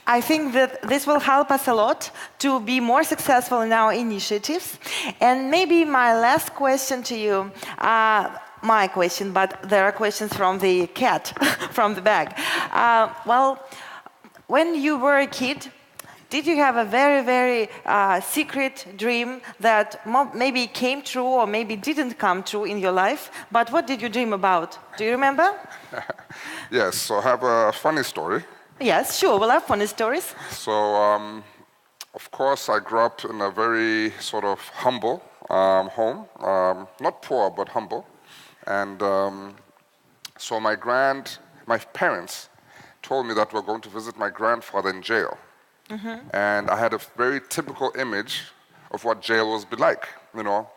I think that this will help us a lot to be more successful in our initiatives. And maybe my last question to you, my question, but there are questions from the cat, from the bag. Well, when you were a kid, did you have a very, very secret dream that maybe came true or maybe didn't come true in your life? But what did you dream about? Do you remember? Yes, so I have a funny story. Yes, sure, we'll have funny stories. So, of course, I grew up in a very sort of humble home. Not poor, but humble. And so my parents told me that we're going to visit my grandfather in jail. And I had a very typical image of what jail was be like, you know,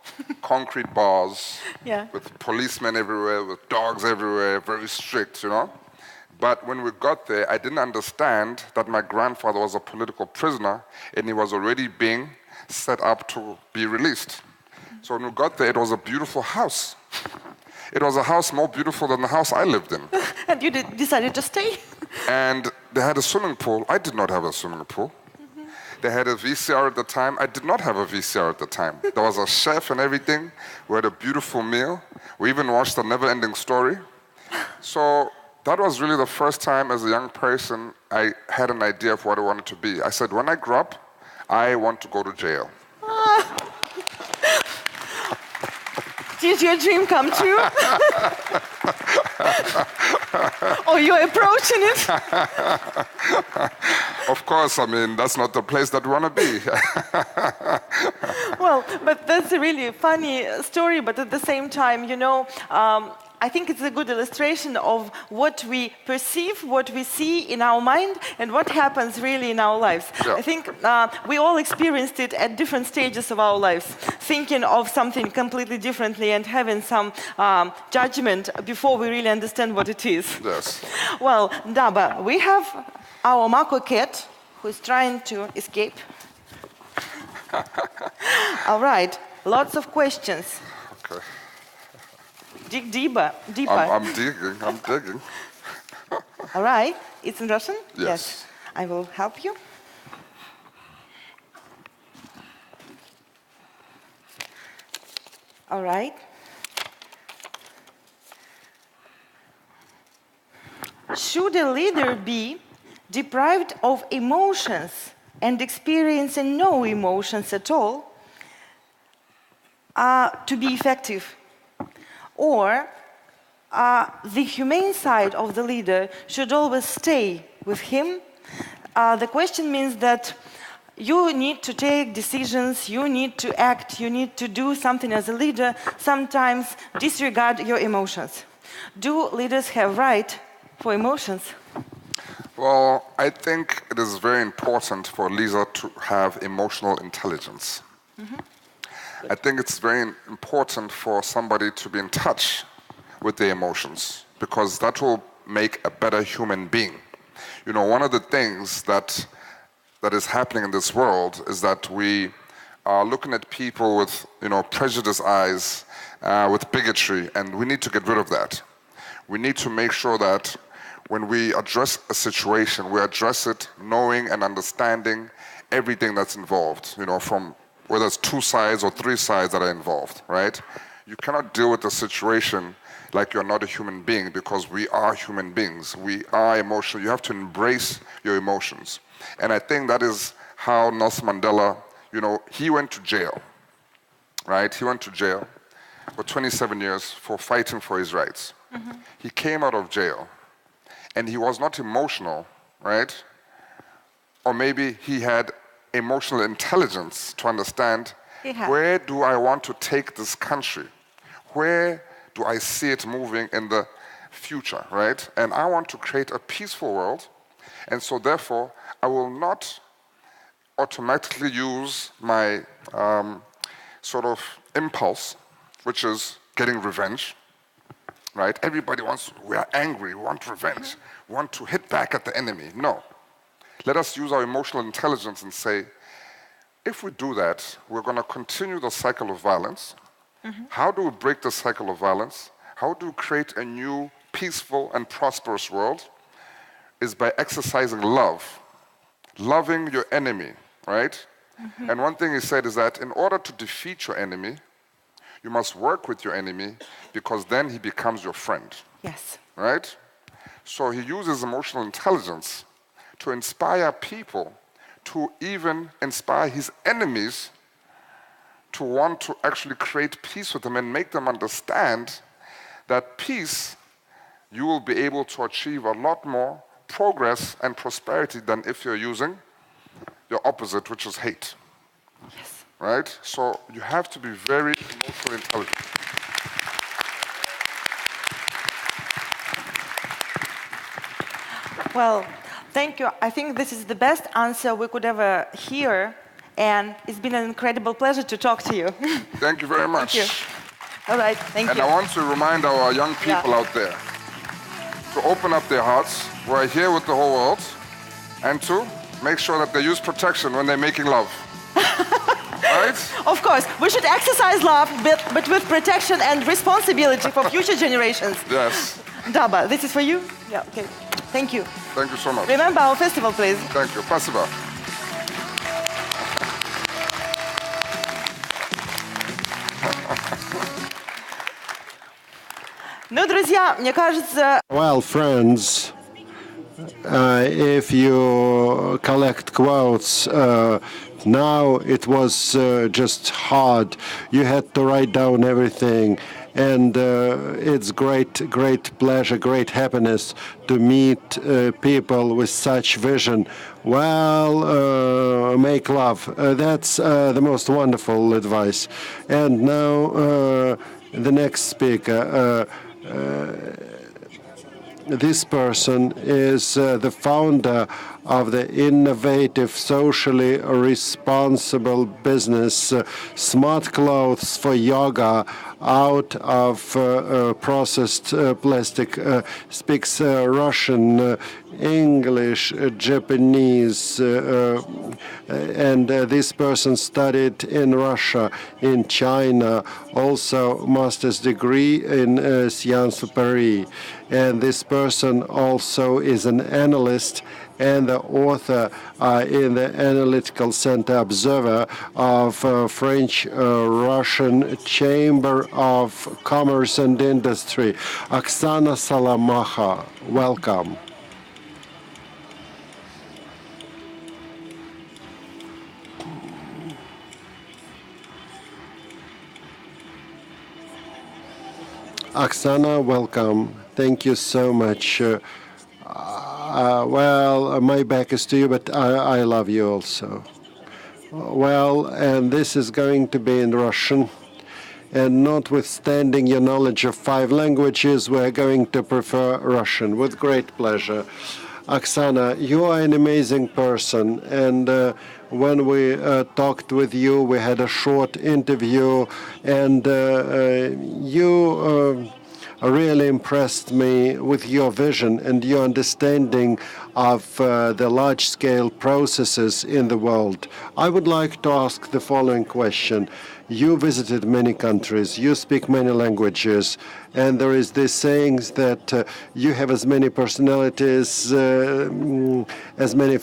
concrete bars, with policemen everywhere, with dogs everywhere, very strict, you know. But when we got there, I didn't understand that my grandfather was a political prisoner and he was already being set up to be released. So when we got there, it was a beautiful house. It was a house more beautiful than the house I lived in. And you decided to stay? And they had a swimming pool. I did not have a swimming pool. They had a VCR at the time. I did not have a VCR at the time. There was a chef and everything. We had a beautiful meal. We even watched The Never-Ending Story. So that was really the first time as a young person I had an idea of what I wanted to be. I said, when I grow up, I want to go to jail. Did your dream come true? Or you're approaching it? Of course, I mean, that's not the place that we want to be. Well, but that's a really funny story, but at the same time, you know, I think it's a good illustration of what we perceive, what we see in our mind, and what happens really in our lives. Yeah. I think we all experienced it at different stages of our lives, thinking of something completely differently and having some judgment before we really understand what it is. Yes. Well, Daba, we have our Mako cat who is trying to escape. All right, lots of questions. Okay. Dig deeper. I'm digging. All right. It's in Russian? Yes. I will help you. All right. Should a leader be deprived of emotions and experiencing no emotions at all to be effective? Or the humane side of the leader should always stay with him? The question means that you need to take decisions, you need to act, you need to do something as a leader, sometimes disregard your emotions. Do leaders have right for emotions? Well, I think it is very important for a leader to have emotional intelligence. I think it's very important for somebody to be in touch with their emotions because that will make a better human being. You know, one of the things that is happening in this world is that we are looking at people with, you know, prejudiced eyes, with bigotry, and we need to get rid of that. We need to make sure that when we address a situation, we address it knowing and understanding everything that's involved, from whether it's 2 sides or 3 sides that are involved, right? You cannot deal with the situation like you're not a human being, because we are human beings. We are emotional. You have to embrace your emotions. And I think that is how Nelson Mandela, he went to jail, right? He went to jail for 27 years for fighting for his rights. He came out of jail, and he was not emotional, right? Or maybe he had emotional intelligence to understand, where do I want to take this country? Where do I see it moving in the future, right? And I want to create a peaceful world, and so therefore I will not automatically use my sort of impulse, which is getting revenge, right? Everybody we are angry, we want revenge, we want to hit back at the enemy. No. Let us use our emotional intelligence and say, if we do that, we're going to continue the cycle of violence. How do we break the cycle of violence? How do we create a new, peaceful, and prosperous world? Is by exercising love, loving your enemy, right? And one thing he said is that in order to defeat your enemy, you must work with your enemy, because then he becomes your friend. Yes. Right? So he uses emotional intelligence to inspire people, to even inspire his enemies to want to actually create peace with them and make them understand that peace, you will be able to achieve a lot more progress and prosperity than if you're using your opposite, which is hate. Yes. Right? So you have to be very emotionally intelligent. Well, thank you. I think this is the best answer we could ever hear, and it's been an incredible pleasure to talk to you. Thank you very much. Thank you. All right, thank you. And I want to remind our young people out there to open up their hearts. We're here with the whole world, and to make sure that they use protection when they're making love. Right? Of course, we should exercise love, but with protection and responsibility for future generations. Yes. Daba, this is for you? Yeah, okay. Thank you. Thank you so much. Remember our festival, please. Thank you. Спасибо. Ну, друзья, мне кажется... Well, friends, if you collect quotes, now it was just hard. You had to write down everything. And it's great pleasure, great happiness to meet people with such vision. Well, make love. That's the most wonderful advice. And now the next speaker. This person is the founder of the innovative, socially responsible business, Smart Clothes for Yoga, out of processed plastic, speaks Russian, English, Japanese, and this person studied in Russia, in China, also master's degree in Sciences Po Paris. And this person also is an analyst and the author in the Analytical Center Observer of French-Russian Chamber of Commerce and Industry. Oksana Salamacha, welcome. Oksana, welcome. Thank you so much. Well, my back is to you, but I love you also. Well, and this is going to be in Russian. And notwithstanding your knowledge of 5 languages, we're going to prefer Russian with great pleasure. Oksana, you are an amazing person. And when we talked with you, we had a short interview, and you really impressed me with your vision and your understanding of the large-scale processes in the world. I would like to ask the following question. You visited many countries, you speak many languages, and there is this saying that you have as many personalities, as many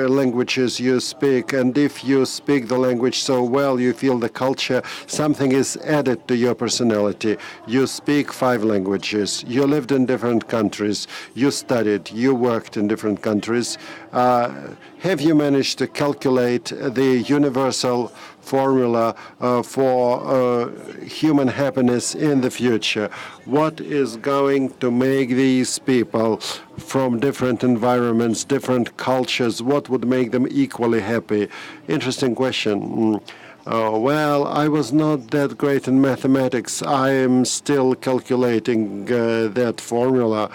languages you speak, and if you speak the language so well, you feel the culture, something is added to your personality. You speak 5 languages, you lived in different countries, you studied, you worked in different countries. Have you managed to calculate the universal formula for human happiness in the future? What is going to make these people from different environments, different cultures, what would make them equally happy? Interesting question. Well, I was not that great in mathematics. I am still calculating that formula.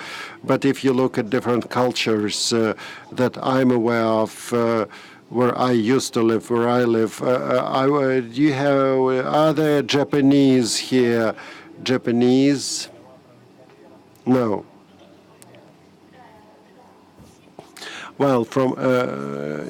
But if you look at different cultures that I'm aware of, where I used to live, where I live, are there Japanese here? Japanese? No. Well, from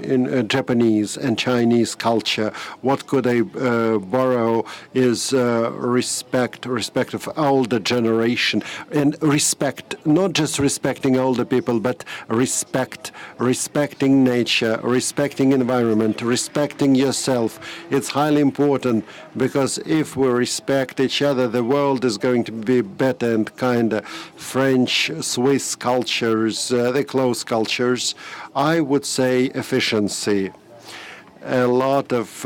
in Japanese and Chinese culture, what could I borrow is respect of older generation, and respect, not just respecting older people, but respecting nature, respecting environment, respecting yourself. It's highly important, because if we respect each other, the world is going to be better and kinder. French, Swiss cultures, the close cultures, I would say efficiency. A lot of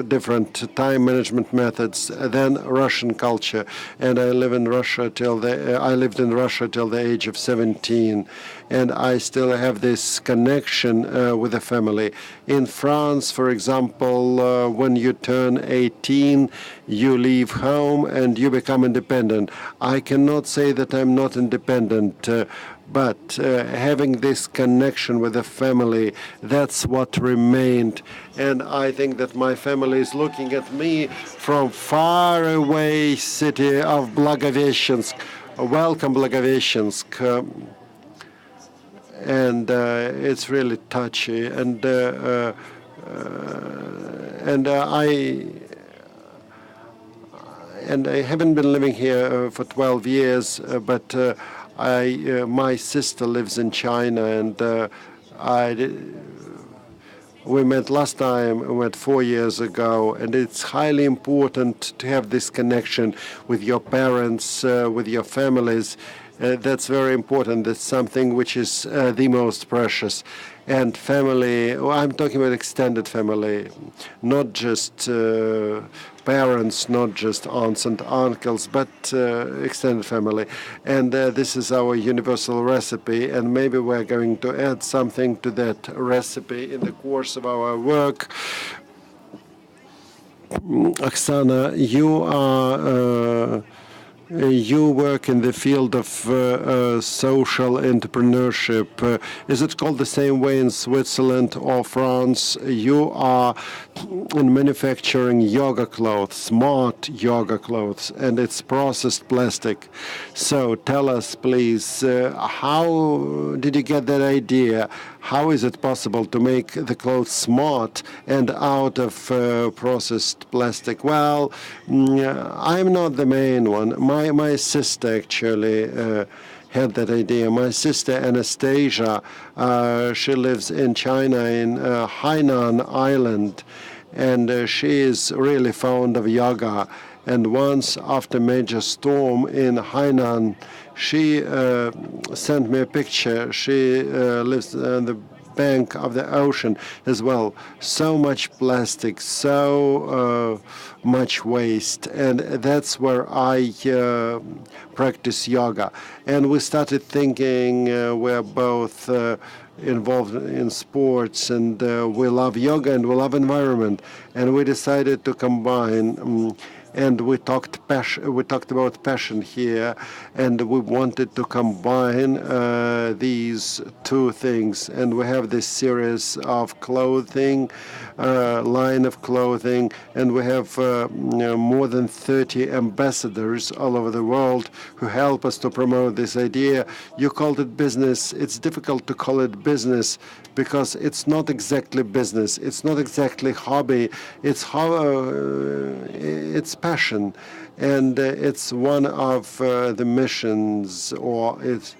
different time management methods than Russian culture, and I lived in Russia till the age of 17, and I still have this connection with the family. In France, for example, when you turn 18, you leave home and you become independent. I cannot say that I'm not independent. But having this connection with the family, that's what remained. And I think that my family is looking at me from far away city of Blagoveshchensk. Welcome, Blagoveshchensk. And it's really touchy. And I haven't been living here for 12 years, but my sister lives in China, and we met last time, we met 4 years ago, and it's highly important to have this connection with your parents, with your families. That's very important. That's something which is the most precious. And family, I'm talking about extended family, not just parents, not just aunts and uncles, but extended family. And this is our universal recipe, and maybe we're going to add something to that recipe in the course of our work. Oksana, you work in the field of social entrepreneurship. Is it called the same way in Switzerland or France? You are in manufacturing yoga clothes, smart yoga clothes, and it's processed plastic. So tell us, please, how did you get that idea? How is it possible to make the clothes smart and out of processed plastic? Well, I'm not the main one. My sister actually had that idea. My sister Anastasia, she lives in China, in Hainan Island, and she is really fond of yoga. And once, after a major storm in Hainan, she sent me a picture. She lives on the bank of the ocean as well. So much plastic, so much waste, and that's where I practice yoga. And we started thinking we're both involved in sports, and we love yoga and we love environment, and we decided to combine. And we talked about passion here, and we wanted to combine these two things. And we have this series of clothing, line of clothing, and we have more than 30 ambassadors all over the world who help us to promote this idea. You called it business. It's difficult to call it business because it's not exactly business. It's not exactly hobby. It's passion, and it's one of the missions, or it's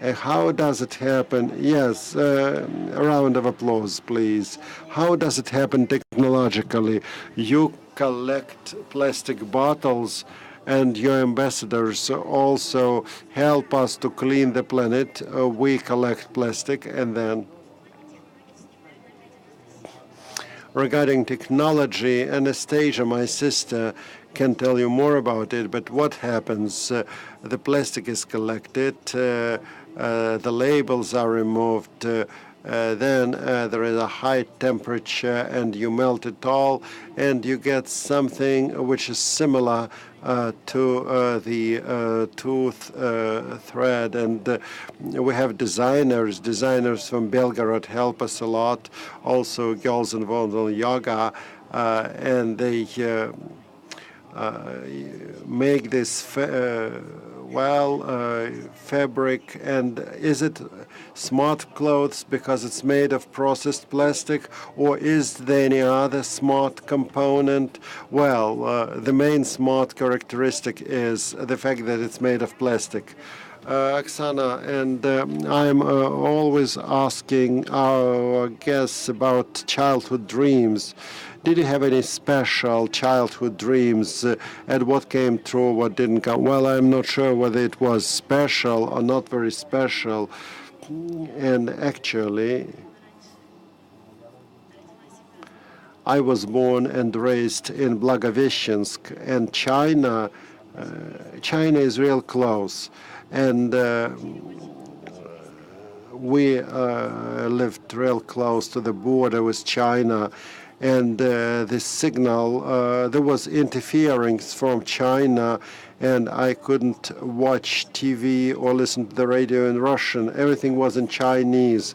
how does it happen? Yes, a round of applause, please. How does it happen technologically? You collect plastic bottles, and your ambassadors also help us to clean the planet. We collect plastic, and then regarding technology, Anastasia, my sister, can tell you more about it, but what happens? The plastic is collected, the labels are removed, then there is a high temperature and you melt it all, and you get something which is similar to the tooth thread. And we have designers from Belgorod help us a lot, also girls involved in yoga, and they make this fabric. And is it smart clothes because it's made of processed plastic, or is there any other smart component? Well, the main smart characteristic is the fact that it's made of plastic. Oksana, and I'm always asking our guests about childhood dreams. Did you have any special childhood dreams, and what came true, what didn't come? Well, I'm not sure whether it was special or not very special. And actually, I was born and raised in Blagoveshchensk, and China is real close. And we lived real close to the border with China. And this signal, there was interference from China, and I couldn't watch TV or listen to the radio in Russian. Everything was in Chinese.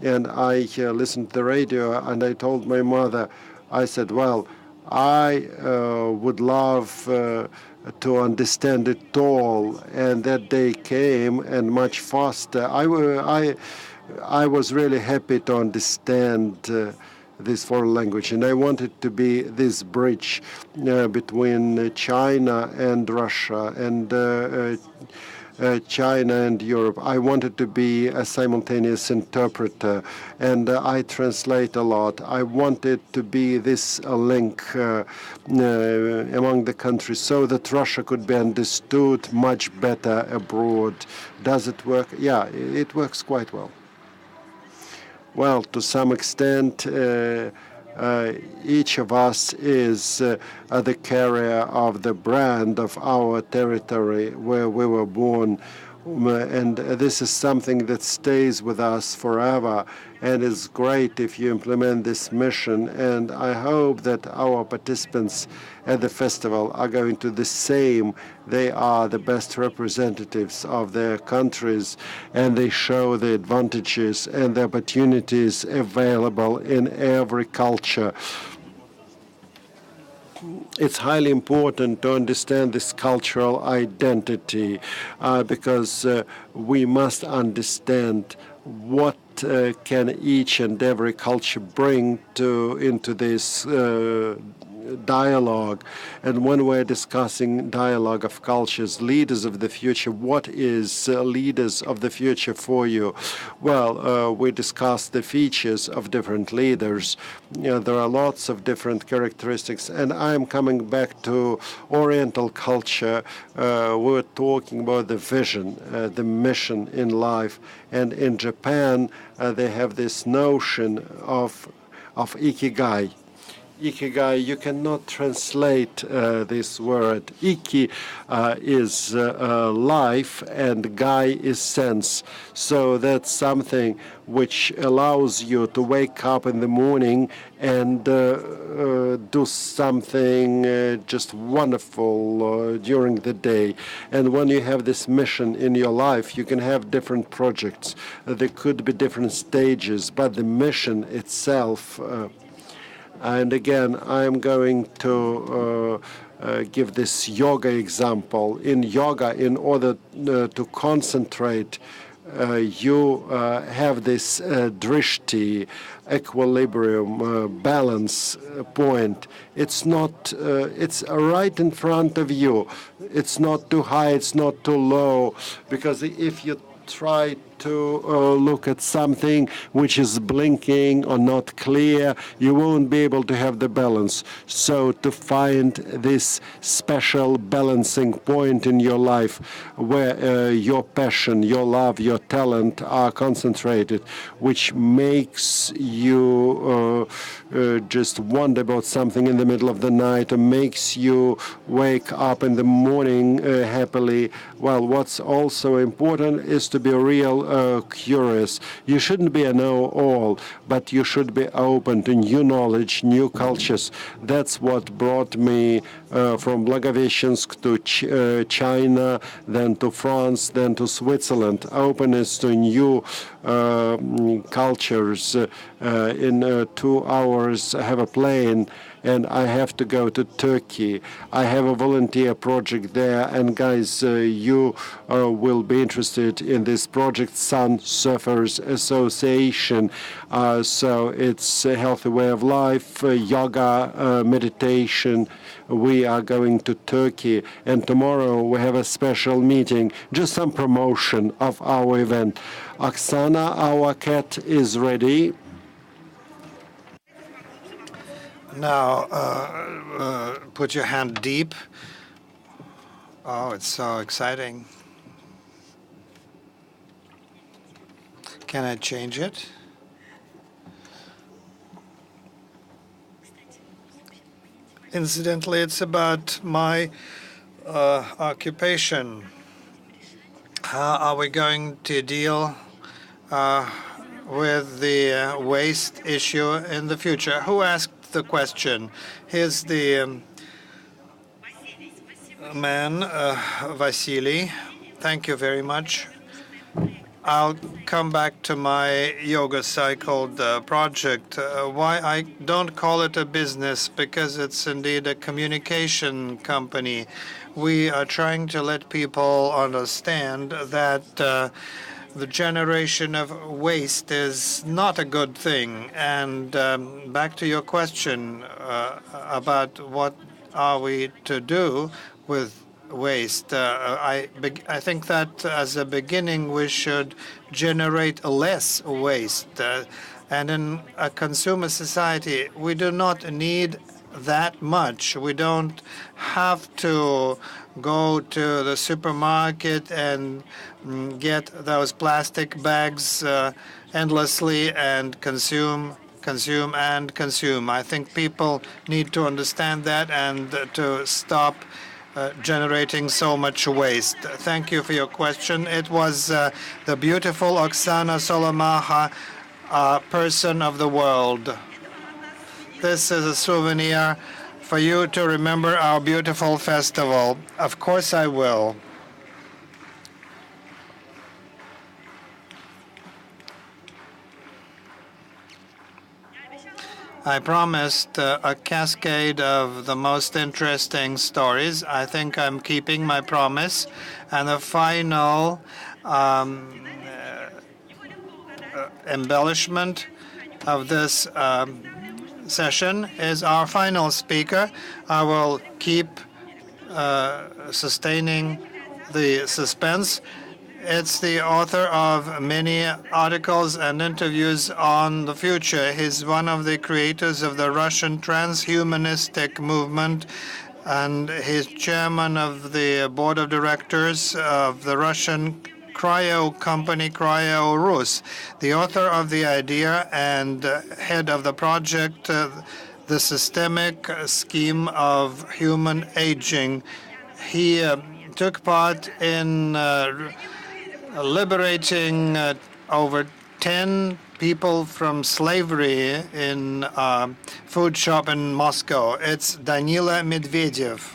And I listened to the radio, and I told my mother, I said, well, I would love to understand it all. And that day came, and much faster. I was really happy to understand this foreign language, and I wanted to be this bridge between China and Russia, and China and Europe. I wanted to be a simultaneous interpreter, and I translate a lot. I wanted to be this link among the countries so that Russia could be understood much better abroad. Does it work? Yeah, it works quite well. Well, to some extent, each of us is the carrier of the brand of our territory where we were born. And this is something that stays with us forever. And it's great if you implement this mission. And I hope that our participants at the festival are going to do the same. They are the best representatives of their countries, and they show the advantages and the opportunities available in every culture. It's highly important to understand this cultural identity because we must understand what can each and every culture bring into this dialogue. And when we're discussing dialogue of cultures, leaders of the future, what is leaders of the future for you? Well, we discussed the features of different leaders. There are lots of different characteristics, and I'm coming back to Oriental culture. We're talking about the vision, the mission in life, and in Japan they have this notion of ikigai. Ikigai, you cannot translate this word. Iki is life and gai is sense. So that's something which allows you to wake up in the morning and do something just wonderful during the day. And when you have this mission in your life, you can have different projects. There could be different stages, but the mission itself. And again, I'm going to give this yoga example. In yoga, in order to concentrate, you have this drishti, equilibrium, balance point. It's not, it's right in front of you. It's not too high, it's not too low, because if you try to look at something which is blinking or not clear, you won't be able to have the balance. So to find this special balancing point in your life where your passion, your love, your talent are concentrated, which makes you just wonder about something in the middle of the night, or makes you wake up in the morning happily. Well, what's also important is to be real curious. You shouldn't be a know-all, but you should be open to new knowledge, new cultures. That's what brought me from Blagoveshchensk to China, then to France, then to Switzerland. Openness to new cultures. In 2 hours, I have a plane, and I have to go to Turkey. I have a volunteer project there, and guys, you will be interested in this project, Sun Surfers Association. So it's a healthy way of life, yoga, meditation. We are going to Turkey, and tomorrow we have a special meeting, just some promotion of our event. Oksana, our cat, is ready. Now, put your hand deep. Oh, it's so exciting. Can I change it? Incidentally, it's about my occupation. How are we going to deal with the waste issue in the future? Who asked the question? Here's the man, Vasily. Thank you very much. I'll come back to my yoga cycled project. Why I don't call it a business, because it's indeed a communication company. We are trying to let people understand that the generation of waste is not a good thing. And back to your question about what are we to do with waste. I think that as a beginning we should generate less waste. And in a consumer society, we do not need that much. We don't have to go to the supermarket and get those plastic bags endlessly and consume. I think people need to understand that and to stop generating so much waste. Thank you for your question. It was the beautiful Oksana Solomaha, person of the world. This is a souvenir for you to remember our beautiful festival. Of course I will. I promised a cascade of the most interesting stories. I think I'm keeping my promise. And the final embellishment of this session is our final speaker. I will keep sustaining the suspense. It's the author of many articles and interviews on the future. He's one of the creators of the Russian transhumanistic movement, and he's chairman of the board of directors of the Russian cryo company Cryo-Rus, the author of the idea and head of the project the systemic scheme of human aging. He took part in liberating over 10 people from slavery in a food shop in Moscow. It's Danila Medvedev.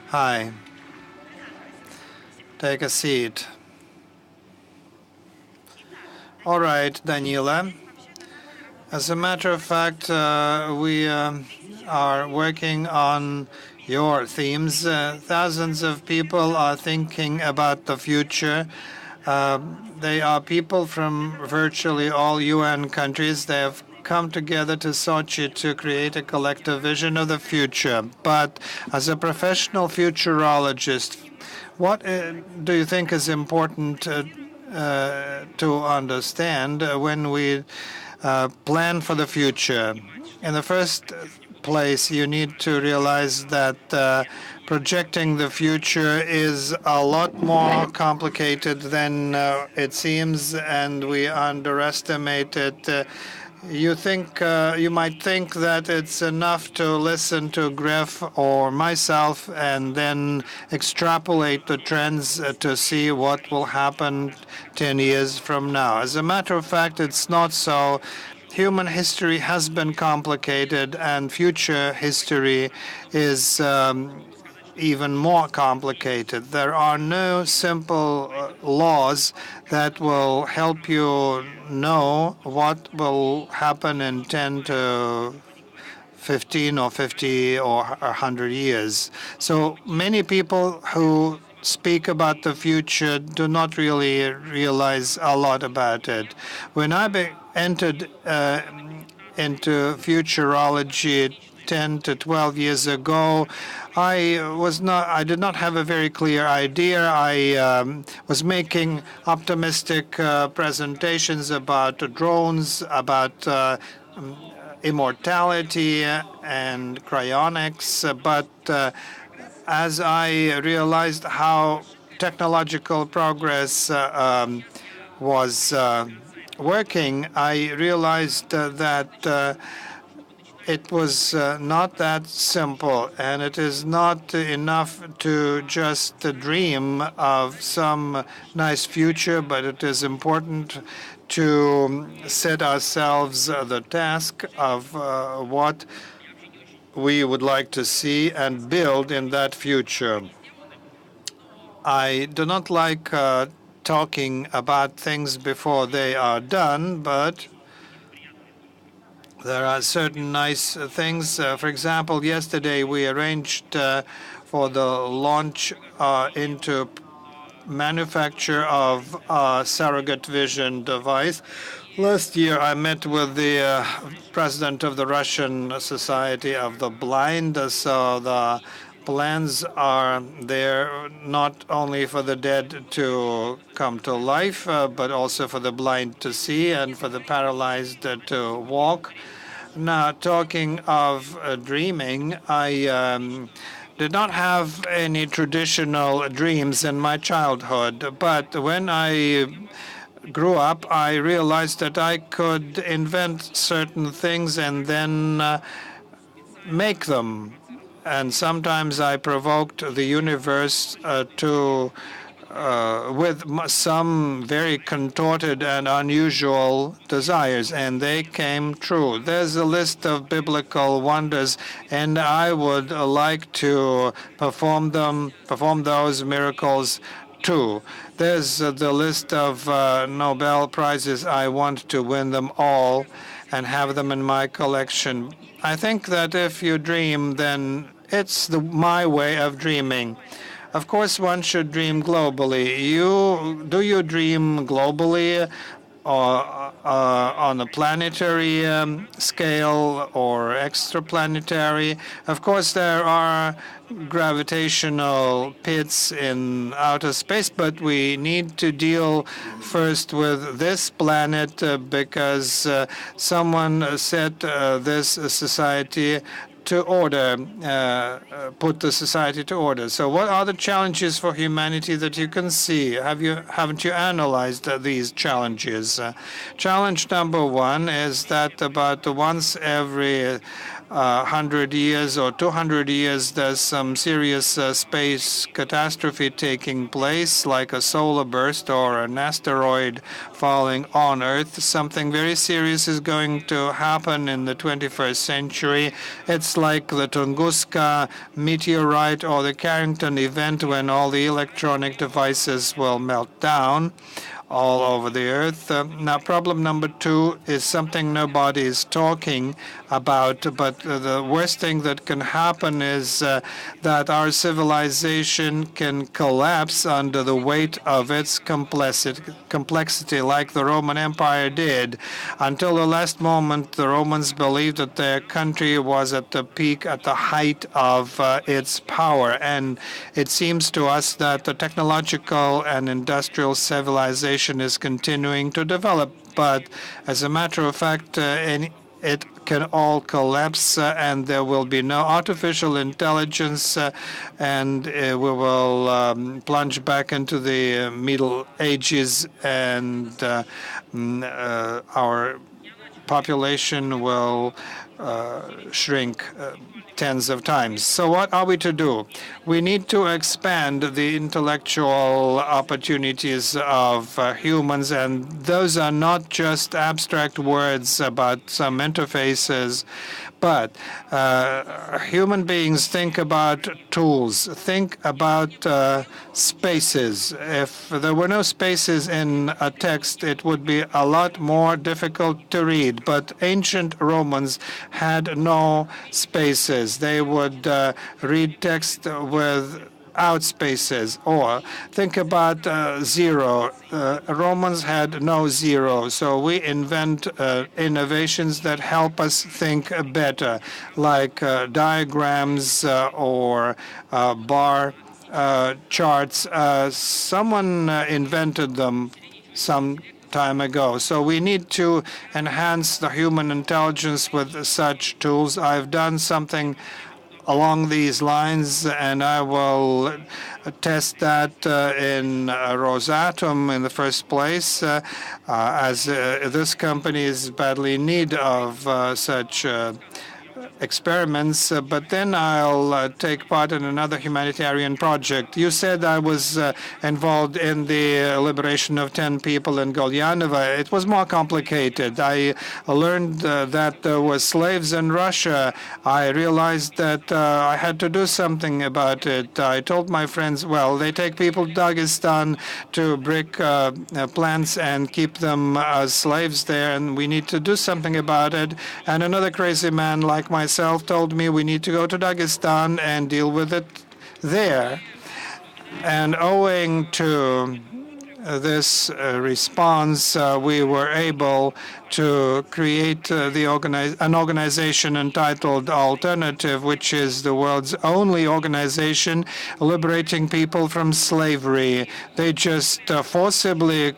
Hi. Take a seat. All right, Danila. As a matter of fact, we are working on your themes. Thousands of people are thinking about the future. They are people from virtually all UN countries. They have come together to Sochi to create a collective vision of the future. But as a professional futurologist, what do you think is important to understand when we plan for the future? In the first place, you need to realize that projecting the future is a lot more complicated than it seems, and we underestimate it. You might think that it's enough to listen to Gref or myself and then extrapolate the trends to see what will happen 10 years from now. As a matter of fact, it's not so. Human history has been complicated, and future history is even more complicated. There are no simple laws that will help you know what will happen in 10 to 15 or 50 or 100 years. So many people who speak about the future do not really realize a lot about it. When I entered into futurology 10 to 12 years ago, I did not have a very clear idea. I was making optimistic presentations about drones, about immortality and cryonics, but as I realized how technological progress was working, I realized that it was not that simple, and it is not enough to just dream of some nice future, but it is important to set ourselves the task of what we would like to see and build in that future. I do not like talking about things before they are done, but there are certain nice things. For example, yesterday we arranged for the launch into manufacture of a surrogate vision device. Last year I met with the president of the Russian Society of the Blind, so the plans are there not only for the dead to come to life, but also for the blind to see and for the paralyzed to walk. Now, talking of dreaming, I did not have any traditional dreams in my childhood, but when I grew up, I realized that I could invent certain things and then make them. And sometimes I provoked the universe with some very contorted and unusual desires, and they came true. There's a list of biblical wonders, and I would like to perform those miracles too. There's the list of Nobel Prizes. I want to win them all and have them in my collection. I think that if you dream, then it's my way of dreaming. Of course, one should dream globally. Do you dream globally or on a planetary scale or extraplanetary? Of course, there are gravitational pits in outer space, but we need to deal first with this planet because someone set this society to order, put the society to order. So what are the challenges for humanity that you can see? Haven't you analyzed these challenges? Challenge number one is that about once every 100 years or 200 years, there's some serious space catastrophe taking place, like a solar burst or an asteroid falling on Earth. Something very serious is going to happen in the 21st century. It's like the Tunguska meteorite or the Carrington event when all the electronic devices will melt down all over the earth. Now, problem number two is something nobody is talking about, but the worst thing that can happen is that our civilization can collapse under the weight of its complexity, like the Roman Empire did. Until the last moment, the Romans believed that their country was at the peak, at the height of its power. And it seems to us that the technological and industrial civilization is continuing to develop, but as a matter of fact, it can all collapse, and there will be no artificial intelligence, and we will plunge back into the Middle Ages, and our population will shrink tens of times. So what are we to do? We need to expand the intellectual opportunities of humans, and those are not just abstract words about some interfaces, but human beings think about tools, think about spaces. If there were no spaces in a text, it would be a lot more difficult to read. But ancient Romans had no spaces. They would read text without spaces. Or think about zero. Romans had no zero, so we invent innovations that help us think better, like diagrams or bar charts. Someone invented them some time ago. So we need to enhance the human intelligence with such tools. I've done something along these lines, and I will test that in Rosatom in the first place, as this company is badly in need of such experiments, but then I'll take part in another humanitarian project. You said I was involved in the liberation of 10 people in Golyanova. It was more complicated. I learned that there were slaves in Russia. I realized that I had to do something about it. I told my friends, well, they take people to Dagestan to brick plants and keep them as slaves there, and we need to do something about it. And another crazy man like myself told me we need to go to Dagestan and deal with it there. And owing to this response, we were able to create an organization entitled Alternative, which is the world's only organization liberating people from slavery. They just forcibly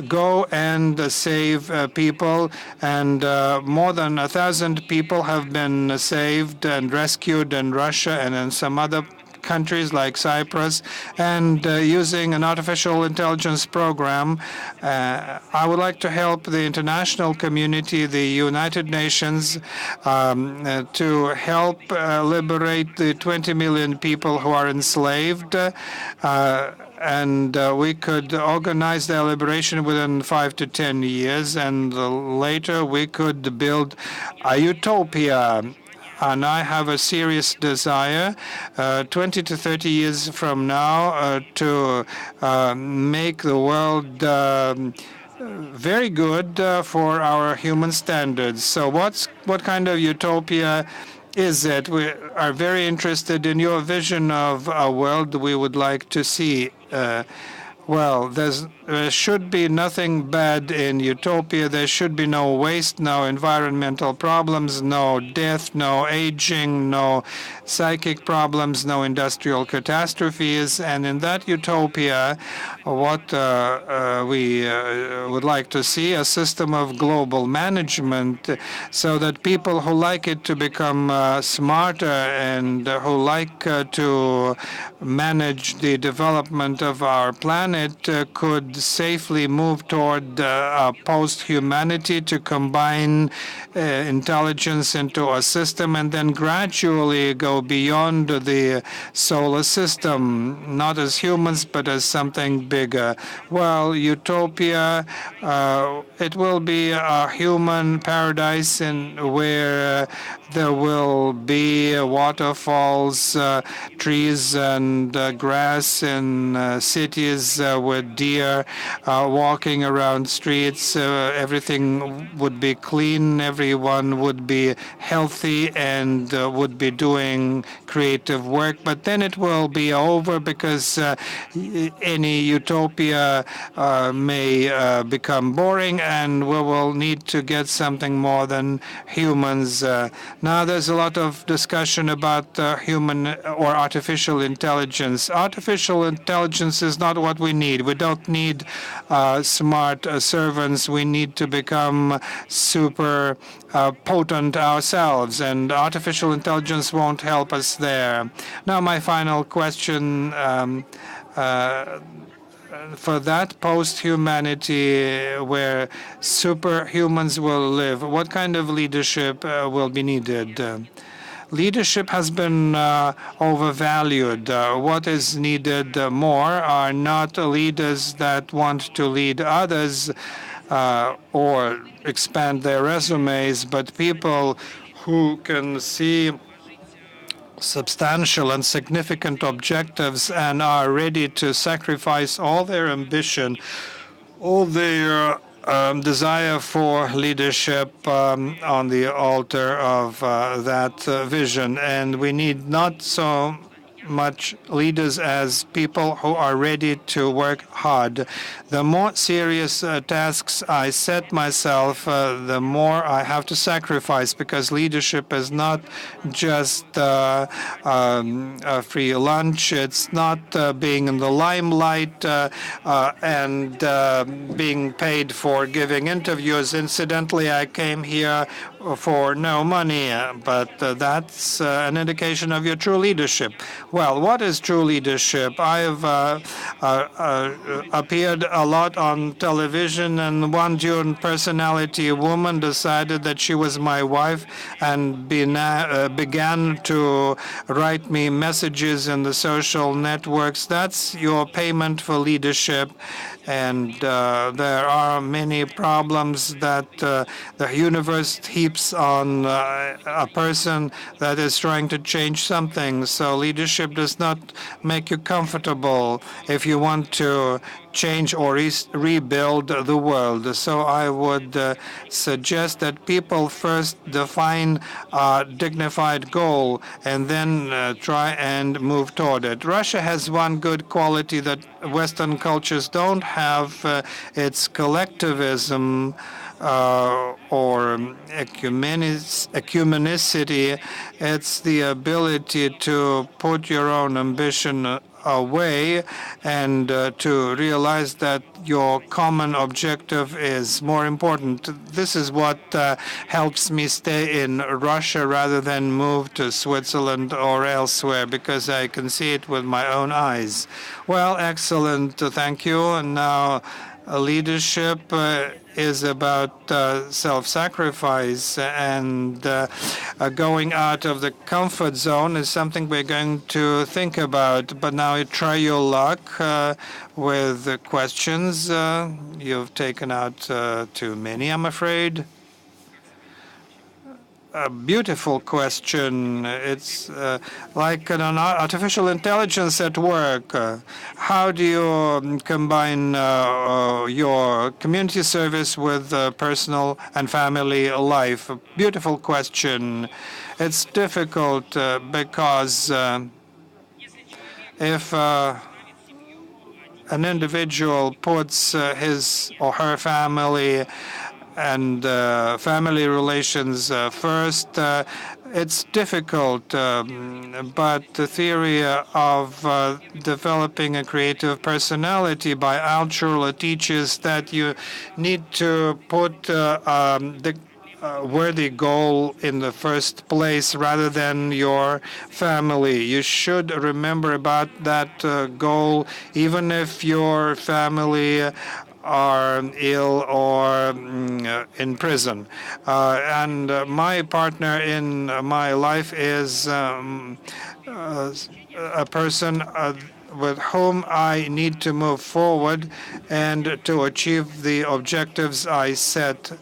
go and save people, and more than 1,000 people have been saved and rescued in Russia and in some other countries like Cyprus, and using an artificial intelligence program. I would like to help the international community, the United Nations, to help liberate the 20 million people who are enslaved. And we could organize their liberation within 5 to 10 years, and later we could build a utopia. And I have a serious desire, 20 to 30 years from now, to make the world very good for our human standards. So what kind of utopia is it? We are very interested in your vision of a world we would like to see. Well, there should be nothing bad in utopia. There should be no waste, no environmental problems, no death, no aging, no psychic problems, no industrial catastrophes. And in that utopia, what we would like to see a system of global management so that people who like it to become smarter and who like to manage the development of our planet could safely move toward post-humanity to combine intelligence into a system and then gradually go beyond the solar system, not as humans, but as something bigger. Well, utopia, it will be a human paradise where there will be waterfalls, trees and grass in cities with deer walking around streets. Everything would be clean. Everyone would be healthy and would be doing creative work. But then it will be over because any utopia may become boring and we will need to get something more than humans. Now there's a lot of discussion about human or artificial intelligence. Artificial intelligence is not what we need. We don't need smart servants. We need to become super potent ourselves, and artificial intelligence won't help us there. Now my final question, for that post-humanity where superhumans will live, what kind of leadership will be needed? Leadership has been overvalued. What is needed more are not leaders that want to lead others or expand their resumes, but people who can see substantial and significant objectives and are ready to sacrifice all their ambition, all their desire for leadership on the altar of that vision. And we need not so much leaders as people who are ready to work hard. The more serious tasks I set myself, the more I have to sacrifice, because leadership is not just a free lunch. It's not being in the limelight and being paid for giving interviews. Incidentally, I came here for no money, but that's an indication of your true leadership. Well, what is true leadership? I have appeared a lot on television, and one June personality, a woman, decided that she was my wife and began to write me messages in the social networks. That's your payment for leadership. And there are many problems that the universe heaps on a person that is trying to change something. So leadership does not make you comfortable if you want to change or rebuild the world. So I would suggest that people first define a dignified goal and then try and move toward it. Russia has one good quality that Western cultures don't have. It's collectivism or ecumenicity. It's the ability to put your own ambition away and to realize that your common objective is more important. This is what helps me stay in Russia rather than move to Switzerland or elsewhere, because I can see it with my own eyes. Well, excellent. Thank you. And now leadership is about self-sacrifice, and going out of the comfort zone is something we're going to think about. But now try your luck with the questions. You've taken out too many, I'm afraid. A beautiful question. It's like an artificial intelligence at work. How do you combine your community service with personal and family life? A beautiful question. It's difficult because if an individual puts his or her family and family relations first, it's difficult, but the theory of developing a creative personality by Altshuler teaches that you need to put the worthy goal in the first place rather than your family. You should remember about that goal, even if your family are ill or in prison. My partner in my life is a person with whom I need to move forward and to achieve the objectives I set.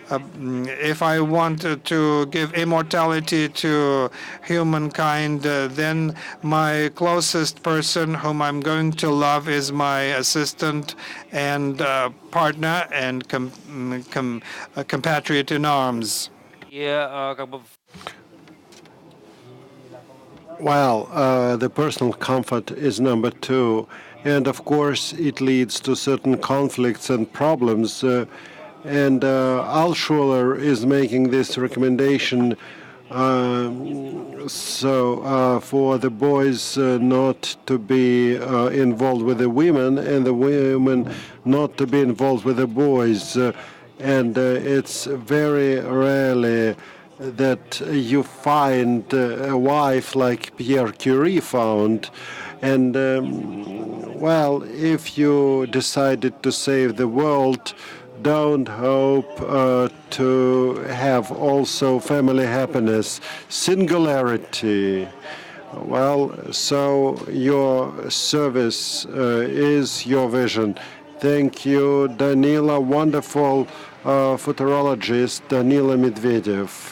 If I want to give immortality to humankind, then my closest person whom I'm going to love is my assistant and partner and compatriot in arms. Well, the personal comfort is number two. And of course, it leads to certain conflicts and problems. And Altshuler is making this recommendation for the boys not to be involved with the women and the women not to be involved with the boys. And it's very rarely that you find a wife like Pierre Curie found. And, well, if you decided to save the world, don't hope to have also family happiness, singularity. Well, so your service is your vision. Thank you, Danila, wonderful futurologist, Danila Medvedev.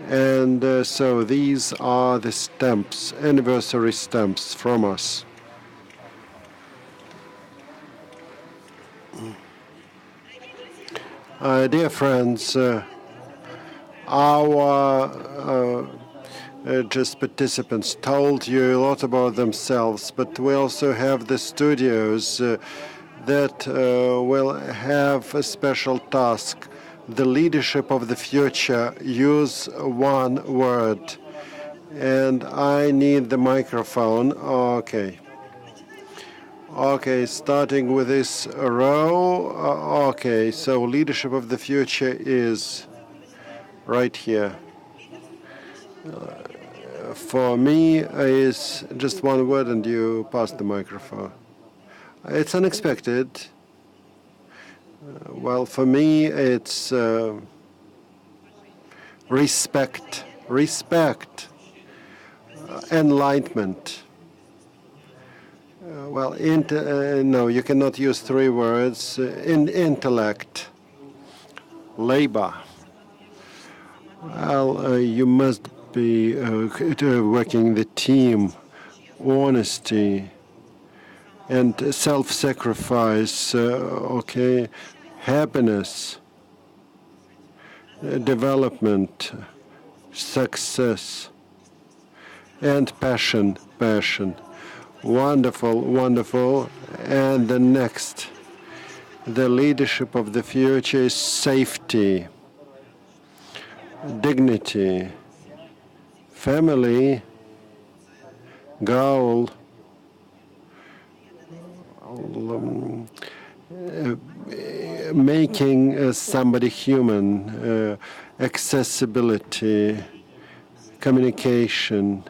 And so these are the stamps, anniversary stamps from us. Dear friends, our just participants told you a lot about themselves, but we also have the studios that will have a special task. The leadership of the future, use one word. And I need the microphone. Okay. Okay, starting with this row. Okay, so leadership of the future is right here. For me, is just one word, and you pass the microphone. It's unexpected. Well, for me, it's respect, enlightenment. Well, no, you cannot use three words. Intellect, labor. Well, you must be working the team, honesty, and self-sacrifice, okay, happiness, development, success, and passion. Wonderful, wonderful. And the next, the leadership of the future is safety, dignity, family, goal, making somebody human, accessibility, communication,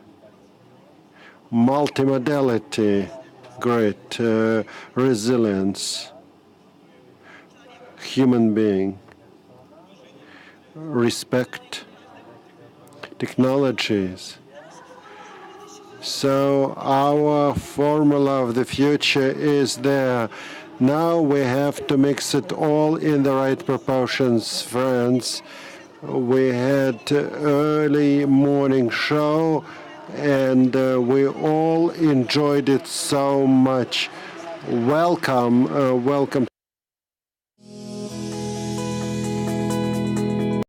multimodality, great, resilience, human being, respect, technologies. So our formula of the future is there. Now we have to mix it all in the right proportions, friends. We had early morning show, and we all enjoyed it so much. Welcome, welcome